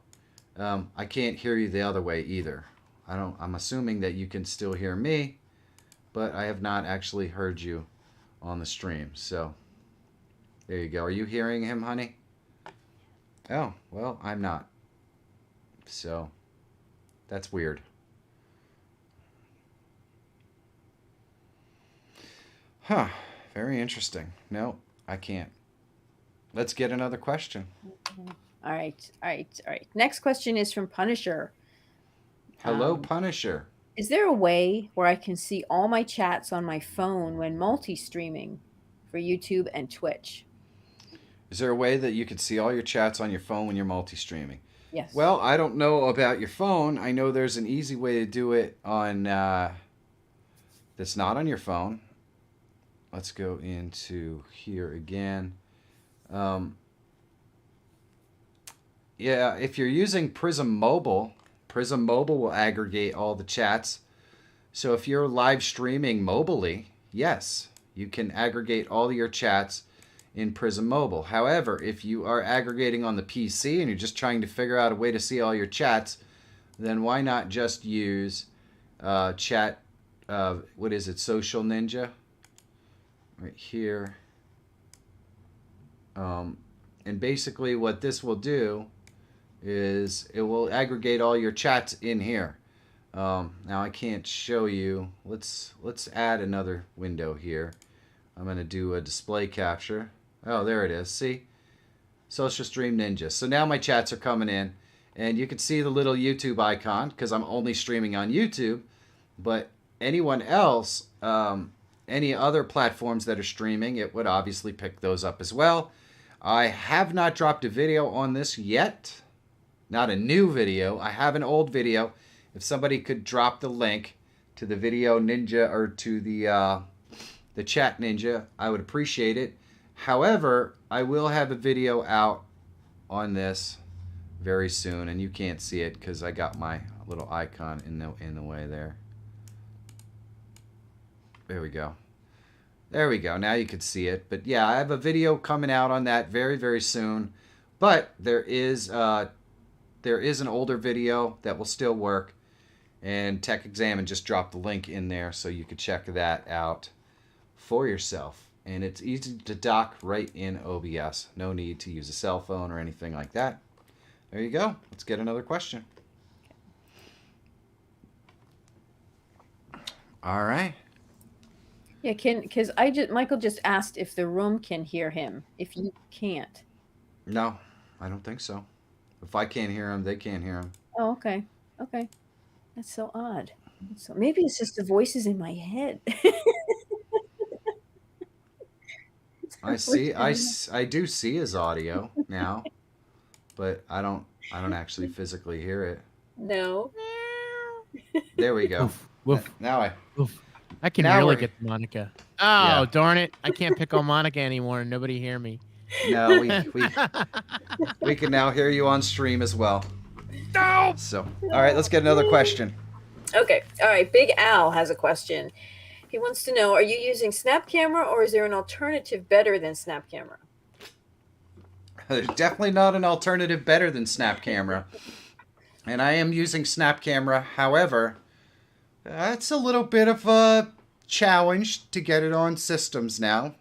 I can't hear you the other way either. I'm assuming that you can still hear me, but I have not actually heard you on the stream. So there you go. Are you hearing him, honey? Oh, well, I'm not. So that's weird. Huh. Very interesting. No, I can't. Let's get another question. All right. Next question is from Punisher. Hello, Punisher. Is there a way where I can see all my chats on my phone when multi-streaming for YouTube and Twitch? Is there a way that you can see all your chats on your phone when you're multi-streaming? Yes. Well, I don't know about your phone. I know there's an easy way to do it on that's not on your phone. Let's go into here again. Yeah, if you're using Prism Mobile will aggregate all the chats. So if you're live streaming mobily, yes, you can aggregate all your chats in Prism Mobile. However, if you are aggregating on the PC and you're just trying to figure out a way to see all your chats, then why not just use chat, what is it, Social Ninja? Right here. And basically what this will do is it will aggregate all your chats in here. Now I can't show you. Let's add another window here. I'm going to do a display capture. Oh, there it is. See? Social Stream Ninja. So now my chats are coming in. And you can see the little YouTube icon because I'm only streaming on YouTube. But anyone else, any other platforms that are streaming, it would obviously pick those up as well. I have not dropped a video on this yet. Not a new video. I have an old video. If somebody could drop the link to the Video Ninja or to the Chat Ninja, I would appreciate it. However, I will have a video out on this very soon, and you can't see it because I got my little icon in the way there. There we go. There we go. Now you can see it. But yeah, I have a video coming out on that very, very soon. But there is an older video that will still work. And Tech Examine just dropped the link in there so you could check that out for yourself. And it's easy to dock right in OBS. No need to use a cell phone or anything like that. There you go. Let's get another question. All right. Yeah, because Michael just asked if the room can hear him. If you can't. No, I don't think so. If I can't hear him, they can't hear him. Oh, okay. Okay. That's so odd. So maybe it's just the voices in my head. I do see his audio now, but I don't actually physically hear it. No. There we go. Woof, woof. Now Oof. I can Now really we're- get Monica. Oh, Yeah. darn it. I can't pick on Monica anymore and nobody hear me. No, we can now hear you on stream as well. No! So, all right, let's get another question. Okay. All right. Big Al has a question. He wants to know, are you using Snap Camera or is there an alternative better than Snap Camera? There's definitely not an alternative better than Snap Camera. And I am using Snap Camera. However, it's a little bit of a challenge to get it on systems now.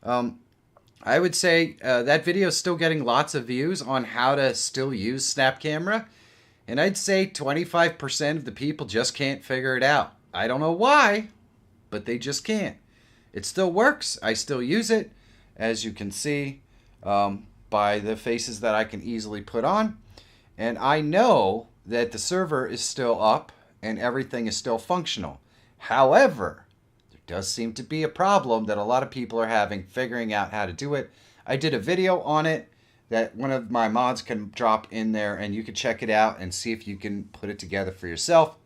I would say that video is still getting lots of views on how to still use Snap Camera. And I'd say 25% of the people just can't figure it out. I don't know why, but they just can't. It still works. I still use it, as you can see by the faces that I can easily put on. And I know that the server is still up and everything is still functional. However, there does seem to be a problem that a lot of people are having figuring out how to do it. I did a video on it that one of my mods can drop in there, and you can check it out and see if you can put it together for yourself.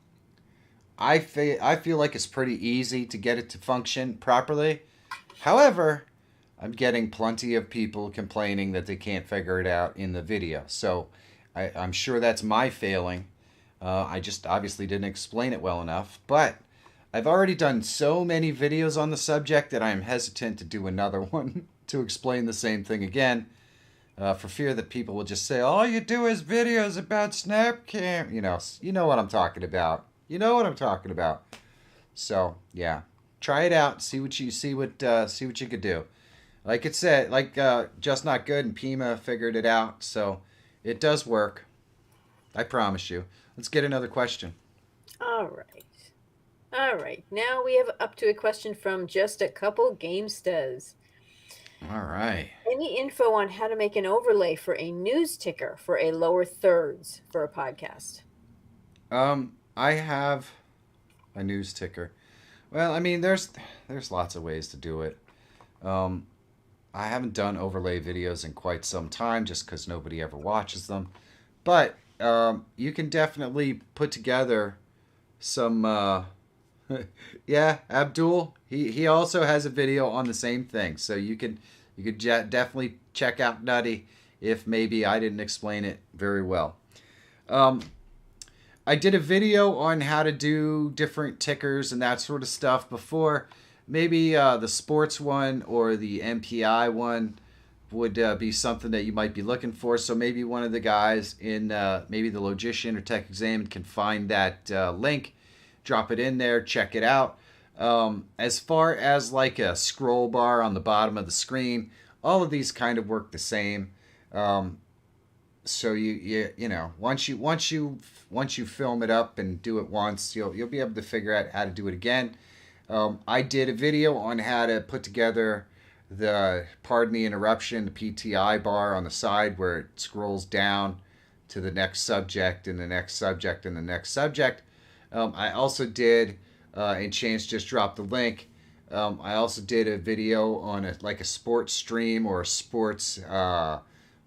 I feel like it's pretty easy to get it to function properly. However, I'm getting plenty of people complaining that they can't figure it out in the video. So I'm sure that's my failing. I just obviously didn't explain it well enough. But I've already done so many videos on the subject that I am hesitant to do another one to explain the same thing again, for fear that people will just say, all you do is videos about Snapcam. You know what I'm talking about. You know what I'm talking about. So yeah, try it out. See what you could do. Like it said, Just Not Good and Pima figured it out. So it does work. I promise you. Let's get another question. All right. All right. Now we have up to a question from Just a Couple Gamestas. All right. Any info on how to make an overlay for a news ticker for a lower thirds for a podcast? I have a news ticker. Well, I mean, there's lots of ways to do it. I haven't done overlay videos in quite some time just because nobody ever watches them. But you can definitely put together some... yeah, Abdul, he also has a video on the same thing. So you could definitely check out Nutty if maybe I didn't explain it very well. I did a video on how to do different tickers and that sort of stuff before. Maybe the sports one or the MPI one would be something that you might be looking for. So maybe one of the guys in maybe the Logician or Tech Exam can find that link, drop it in there, check it out. As far as like a scroll bar on the bottom of the screen, all of these kind of work the same. So you know once you film it up and do it once, you'll be able to figure out how to do it again. I did a video on how to put together the, pardon the interruption, the PTI bar on the side where it scrolls down to the next subject and the next subject and the next subject. I also did, and Chance just dropped the link. I also did a video on a sports stream or a sports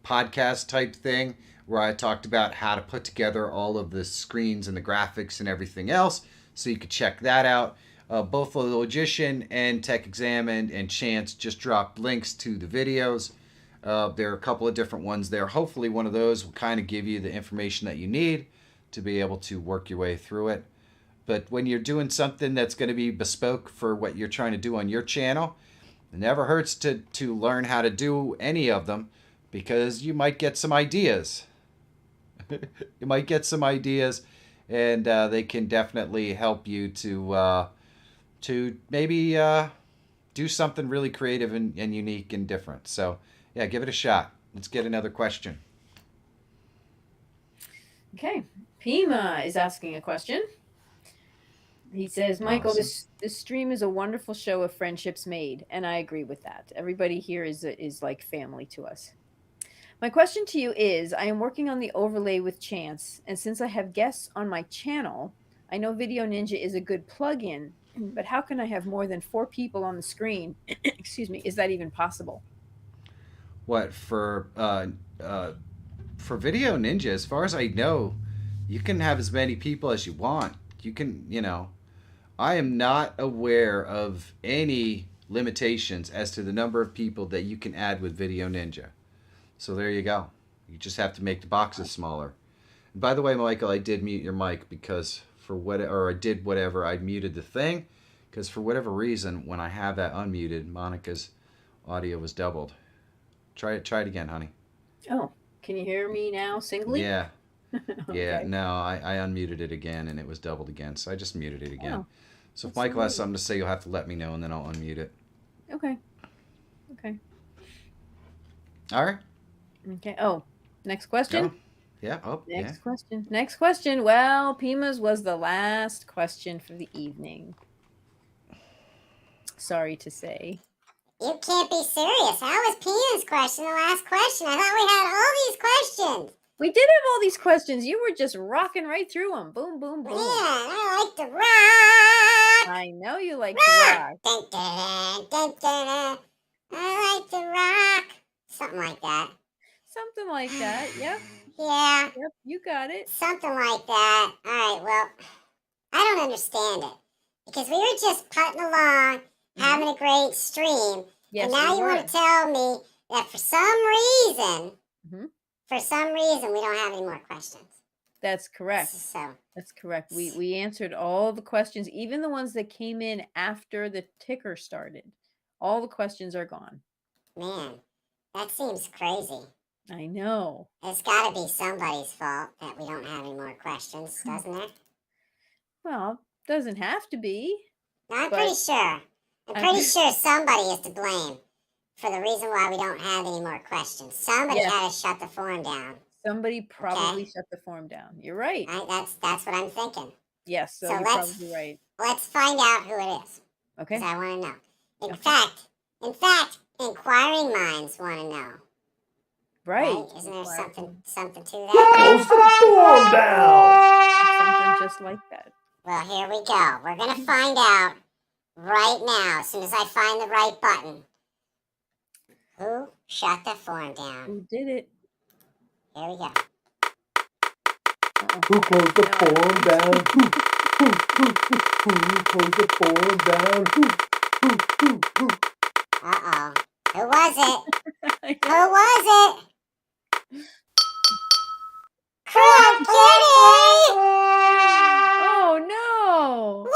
podcast type thing where I talked about how to put together all of the screens and the graphics and everything else. So you could check that out. Both the Logician and Tech Exam and Chance just dropped links to the videos. There are a couple of different ones there. Hopefully one of those will kind of give you the information that you need to be able to work your way through it. But when you're doing something that's going to be bespoke for what you're trying to do on your channel, it never hurts to learn how to do any of them, because you might get some ideas. You might get some ideas, and they can definitely help you to maybe do something really creative and unique and different. So, yeah, give it a shot. Let's get another question. Okay. Pima is asking a question. He says, Michael, Awesome. this stream is a wonderful show of friendships made, and I agree with that. Everybody here is like family to us. My question to you is, I am working on the overlay with Chance, and since I have guests on my channel, I know Video Ninja is a good plug-in, but how can I have more than 4 people on the screen? Excuse me, is that even possible? What, for Video Ninja, as far as I know, you can have as many people as you want. You can, I am not aware of any limitations as to the number of people that you can add with Video Ninja. So there you go. You just have to make the boxes smaller. And by the way, Michael, I did mute your mic because I did whatever. I muted the thing because for whatever reason, when I have that unmuted, Monica's audio was doubled. Try it again, honey. Oh, can you hear me now singly? Yeah. Yeah, Okay. no, I unmuted it again and it was doubled again, so I just muted it again. Oh, So if that's Michael has weird. something to say, you'll have to let me know and then I'll unmute it. Okay. Okay. All right. Okay. Oh, next question. Go. Yeah. Oh, Next question. Next question. Well, Pima's was the last question for the evening. Sorry to say. You can't be serious. How was Pina's question the last question? I thought we had all these questions. We did have all these questions. You were just rocking right through them. Boom, boom, boom. Yeah, I like to rock. I know you like to rock. Dun, dun, dun, dun, dun. I like to rock. Something like that. Something like that. Yep. Yeah, Yep. You got it. something like that. All right, well, I don't understand it. Because we were just putting along, having a great stream. Yes, and now we you were. want to tell me that for some reason, Mhm. we don't have any more questions. That's correct. So, That's correct. We answered all the questions, even the ones that came in after the ticker started. All the questions are gone. Man, that seems crazy. I know. It's got to be somebody's fault that we don't have any more questions, doesn't it? Well, doesn't have to be. No, I'm But- pretty sure. I'm pretty sure somebody is to blame for the reason why we don't have any more questions. Somebody Yes. had to shut the forum down. Somebody probably shut the form down. You're right. That's what I'm thinking. Yes, so you're let's probably right. let's find out who it is. Okay. Because I want to know. In Okay. fact, inquiring minds want to know. Right. Isn't there something to that? Close the forum down. Something just like that. Well, here we go. We're gonna find out right now, as soon as I find the right button. Who shut the forum down? Who did it? Here we go. Who closed the forum down? Who closed the forum down? Who? Uh-oh. Who was it? Who was it? Cruel Kitty! Oh no!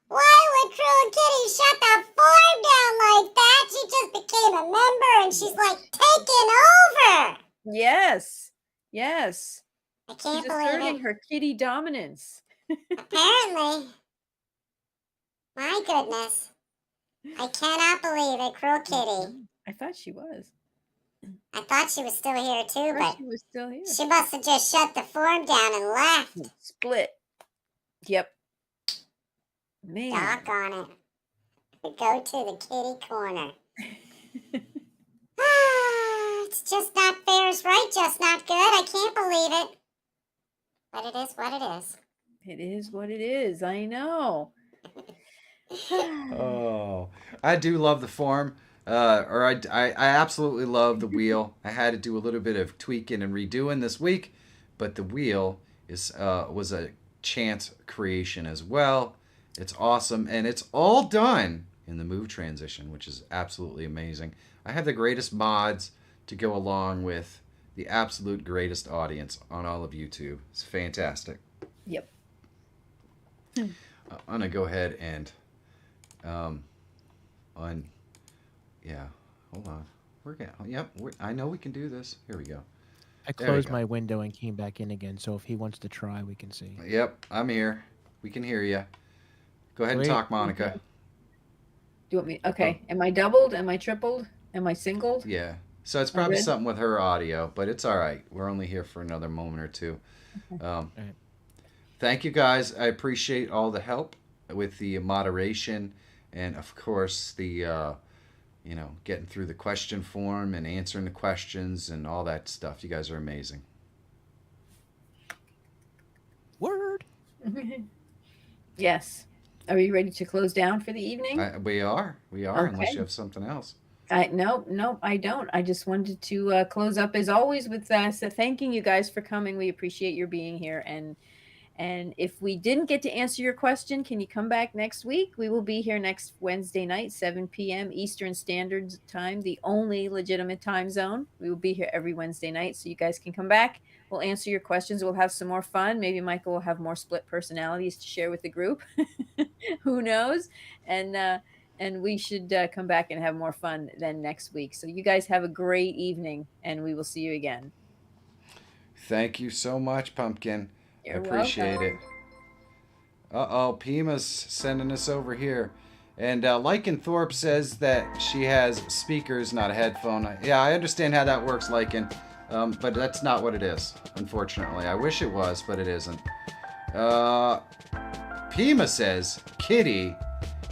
Why would Cruel Kitty shut the forum down like that? She just became a member and she's like taking over. Yes. Yes. I can't She's believe asserting it. her kitty dominance. Apparently. My goodness. I cannot believe it, Cruel Kitty. I thought she was. I thought she was still here too, I thought but she was still here. she must have just shut the forum down and left. Split. Yep. Man. Doggone it. We go to the kitty corner. It's just not fair is right, just not good. I can't believe it. But it is what it is. It is what it is. I know. Oh, I do love the form. I absolutely love the wheel. I had to do a little bit of tweaking and redoing this week, but the wheel was a chance creation as well. It's awesome, and it's all done in the move transition, which is absolutely amazing. I have the greatest mods to go along with the absolute greatest audience on all of YouTube. It's fantastic. Yep. I'm gonna go ahead and hold on. I know we can do this. Here we go. I There we closed go. my window and came back in again, so if he wants to try, we can see. Yep, I'm here. We can hear you. Go ahead and Great. talk, Monica. Do you want me? Okay. Am I doubled? Am I tripled? Am I singled? Yeah. So it's probably good? something with her audio, but it's all right. We're only here for another moment or two. Right. Thank you guys. I appreciate all the help with the moderation and, of course, the getting through the question form and answering the questions and all that stuff. You guys are amazing. Word. Yes. Are you ready to close down for the evening? We are, unless Okay. you have something else. No, I don't. I just wanted to close up as always with thanking you guys for coming. We appreciate your being here. And if we didn't get to answer your question, can you come back next week? We will be here next Wednesday night, 7 p.m. Eastern Standard Time, the only legitimate time zone. We will be here every Wednesday night, so you guys can come back. We'll answer your questions. We'll have some more fun. Maybe Michael will have more split personalities to share with the group. Who knows? And we should come back and have more fun then next week. So you guys have a great evening, and we will see you again. Thank you so much, Pumpkin. You're I appreciate welcome. it. Uh-oh, Pima's sending us over here. And Lycanthorpe says that she has speakers, not a headphone. Yeah, I understand how that works, Lycan. But that's not what it is, unfortunately. I wish it was, but it isn't. Pima says Kitty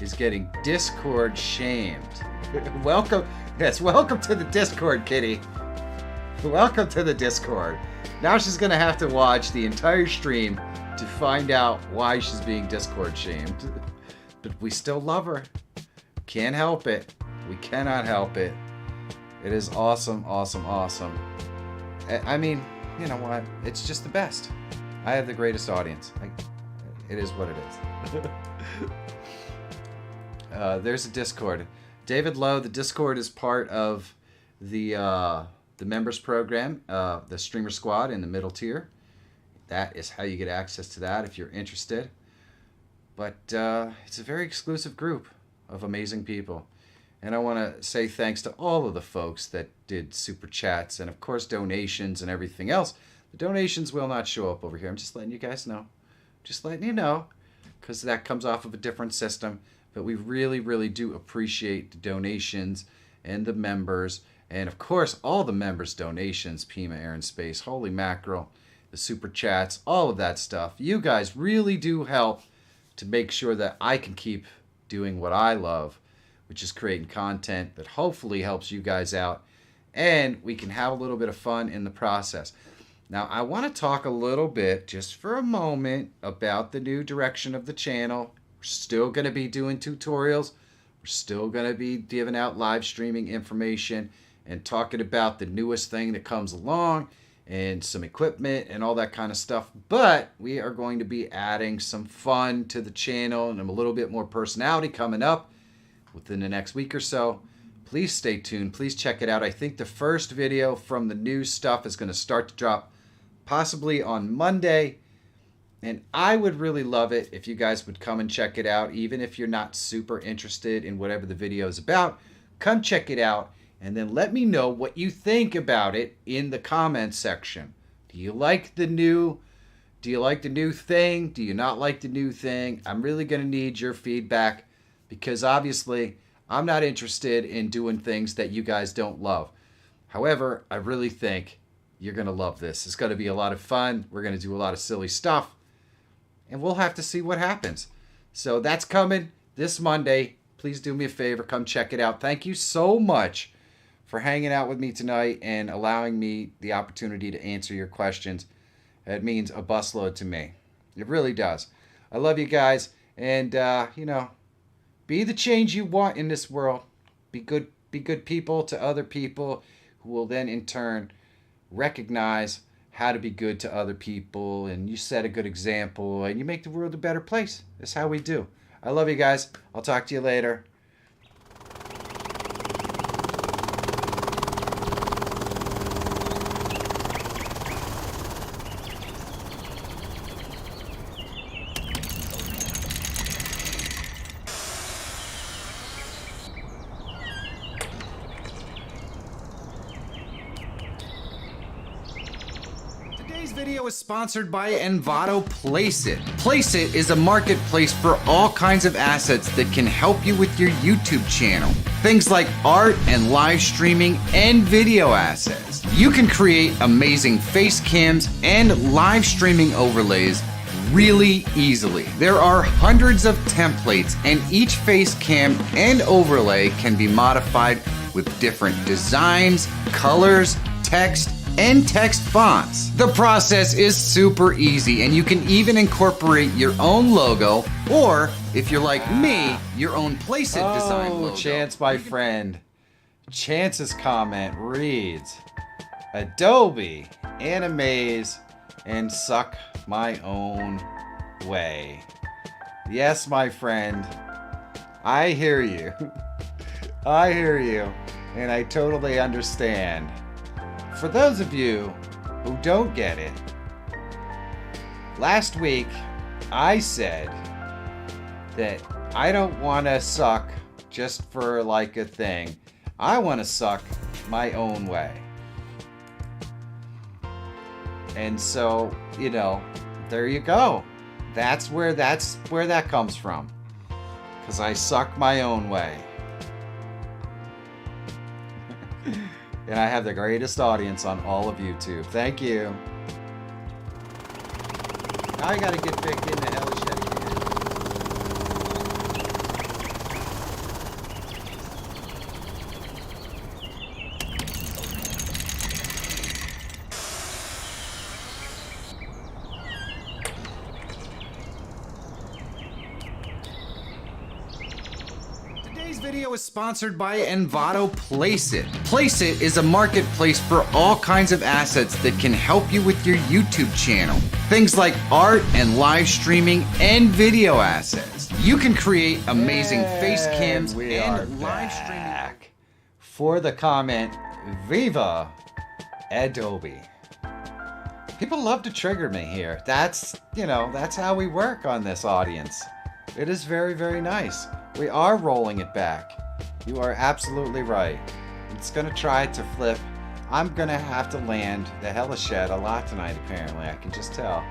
is getting Discord shamed. Welcome to the Discord, Kitty. Welcome to the Discord. Now she's gonna have to watch the entire stream to find out why she's being Discord shamed. But we still love her. Can't help it. We cannot help it. It is awesome, awesome, awesome. I mean, you know what? It's just the best. I have the greatest audience. It is what it is. There's a Discord. David Lowe, the Discord is part of the members program, the Streamer Squad in the middle tier. That is how you get access to that if you're interested. But it's a very exclusive group of amazing people. And I want to say thanks to all of the folks that did super chats and, of course, donations and everything else. The donations will not show up over here. I'm just letting you guys know. Just letting you know, because that comes off of a different system. But we really, really do appreciate the donations and the members. And, of course, all the members' donations, Pima Air and Space, Holy Mackerel, the super chats, all of that stuff. You guys really do help to make sure that I can keep doing what I love, which is creating content that hopefully helps you guys out, and we can have a little bit of fun in the process. Now, I want to talk a little bit, just for a moment, about the new direction of the channel. We're still going to be doing tutorials. We're still going to be giving out live streaming information and talking about the newest thing that comes along and some equipment and all that kind of stuff. But we are going to be adding some fun to the channel and a little bit more personality coming up within the next week or so. Please stay tuned. Please check it out. I think the first video from the new stuff is going to start to drop possibly on Monday. And I would really love it if you guys would come and check it out. Even if you're not super interested in whatever the video is about, come check it out. And then let me know what you think about it in the comments section. Do you like the new thing? Do you not like the new thing? I'm really going to need your feedback, because obviously I'm not interested in doing things that you guys don't love. However, I really think you're going to love this. It's going to be a lot of fun. We're going to do a lot of silly stuff, and we'll have to see what happens. So that's coming this Monday. Please do me a favor. Come check it out. Thank you so much for hanging out with me tonight and allowing me the opportunity to answer your questions. It means a busload to me. It really does. I love you guys. And, be the change you want in this world. Be good people to other people, who will then in turn recognize how to be good to other people. And you set a good example and you make the world a better place. That's how we do. I love you guys. I'll talk to you later. Today's video is sponsored by Envato Placeit. Placeit is a marketplace for all kinds of assets that can help you with your YouTube channel. Things like art and live streaming and video assets. You can create amazing face cams and live streaming overlays really easily. There are hundreds of templates, and each face cam and overlay can be modified with different designs, colors, text, and text fonts. The process is super easy, and you can even incorporate your own logo, or if you're like me, your own Placeit design logo. Chance, my friend. Chance's comment reads, Adobe, Animaze, and suck my own way. Yes, my friend. I hear you. I hear you, and I totally understand. For those of you who don't get it, last week I said that I don't want to suck just for like a thing. I want to suck my own way. And so, there you go. That's where that comes from. 'Cause I suck my own way. And I have the greatest audience on all of YouTube. Thank you. Now I gotta get back in the hellish again. Today's video is sponsored by Envato Placeit. Placeit is a marketplace for all kinds of assets that can help you with your YouTube channel. Things like art and live streaming and video assets. You can create amazing face cams and live streaming. For the comment, Viva Adobe. People love to trigger me here. That's how we work on this audience. It is very, very nice. We are rolling it back. You are absolutely right. It's gonna try to flip. I'm gonna have to land the Hellashed a lot tonight, apparently. I can just tell.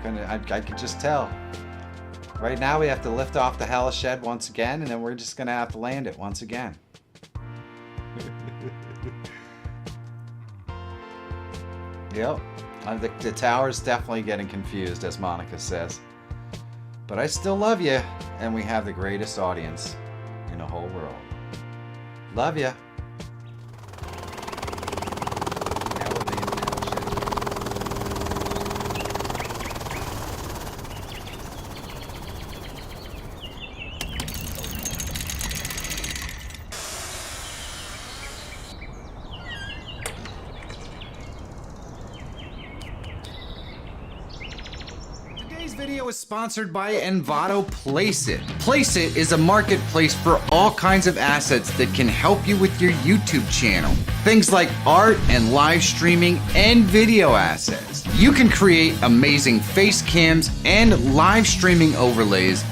I can just tell. Right now we have to lift off the Hellashed once again, and then we're just gonna have to land it once again. Yep. The tower's definitely getting confused, as Monica says. But I still love you, and we have the greatest audience in the whole world. Love ya. Now we're being Today's video is sponsored by Envato Placeit. Placeit is a marketplace for all kinds of assets that can help you with your YouTube channel. Things like art and live streaming and video assets. You can create amazing face cams and live streaming overlays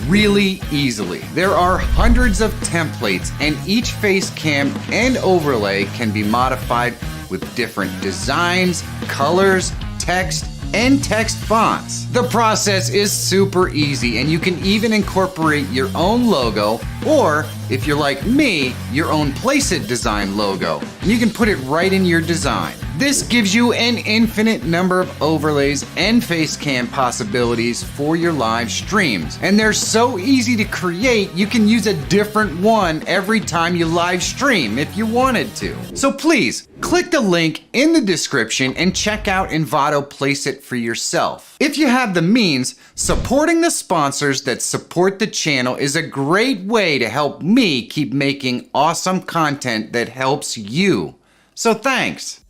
really easily. There are hundreds of templates, and each face cam and overlay can be modified with different designs, colors, text, and text fonts. The process is super easy, and you can even incorporate your own logo, or if you're like me, your own Placeit design logo, and you can put it right in your design. This gives you an infinite number of overlays and face cam possibilities for your live streams. And they're so easy to create, you can use a different one every time you live stream if you wanted to. So please, click the link in the description and check out Envato Placeit for yourself. If you have the means, supporting the sponsors that support the channel is a great way to help me keep making awesome content that helps you. So thanks.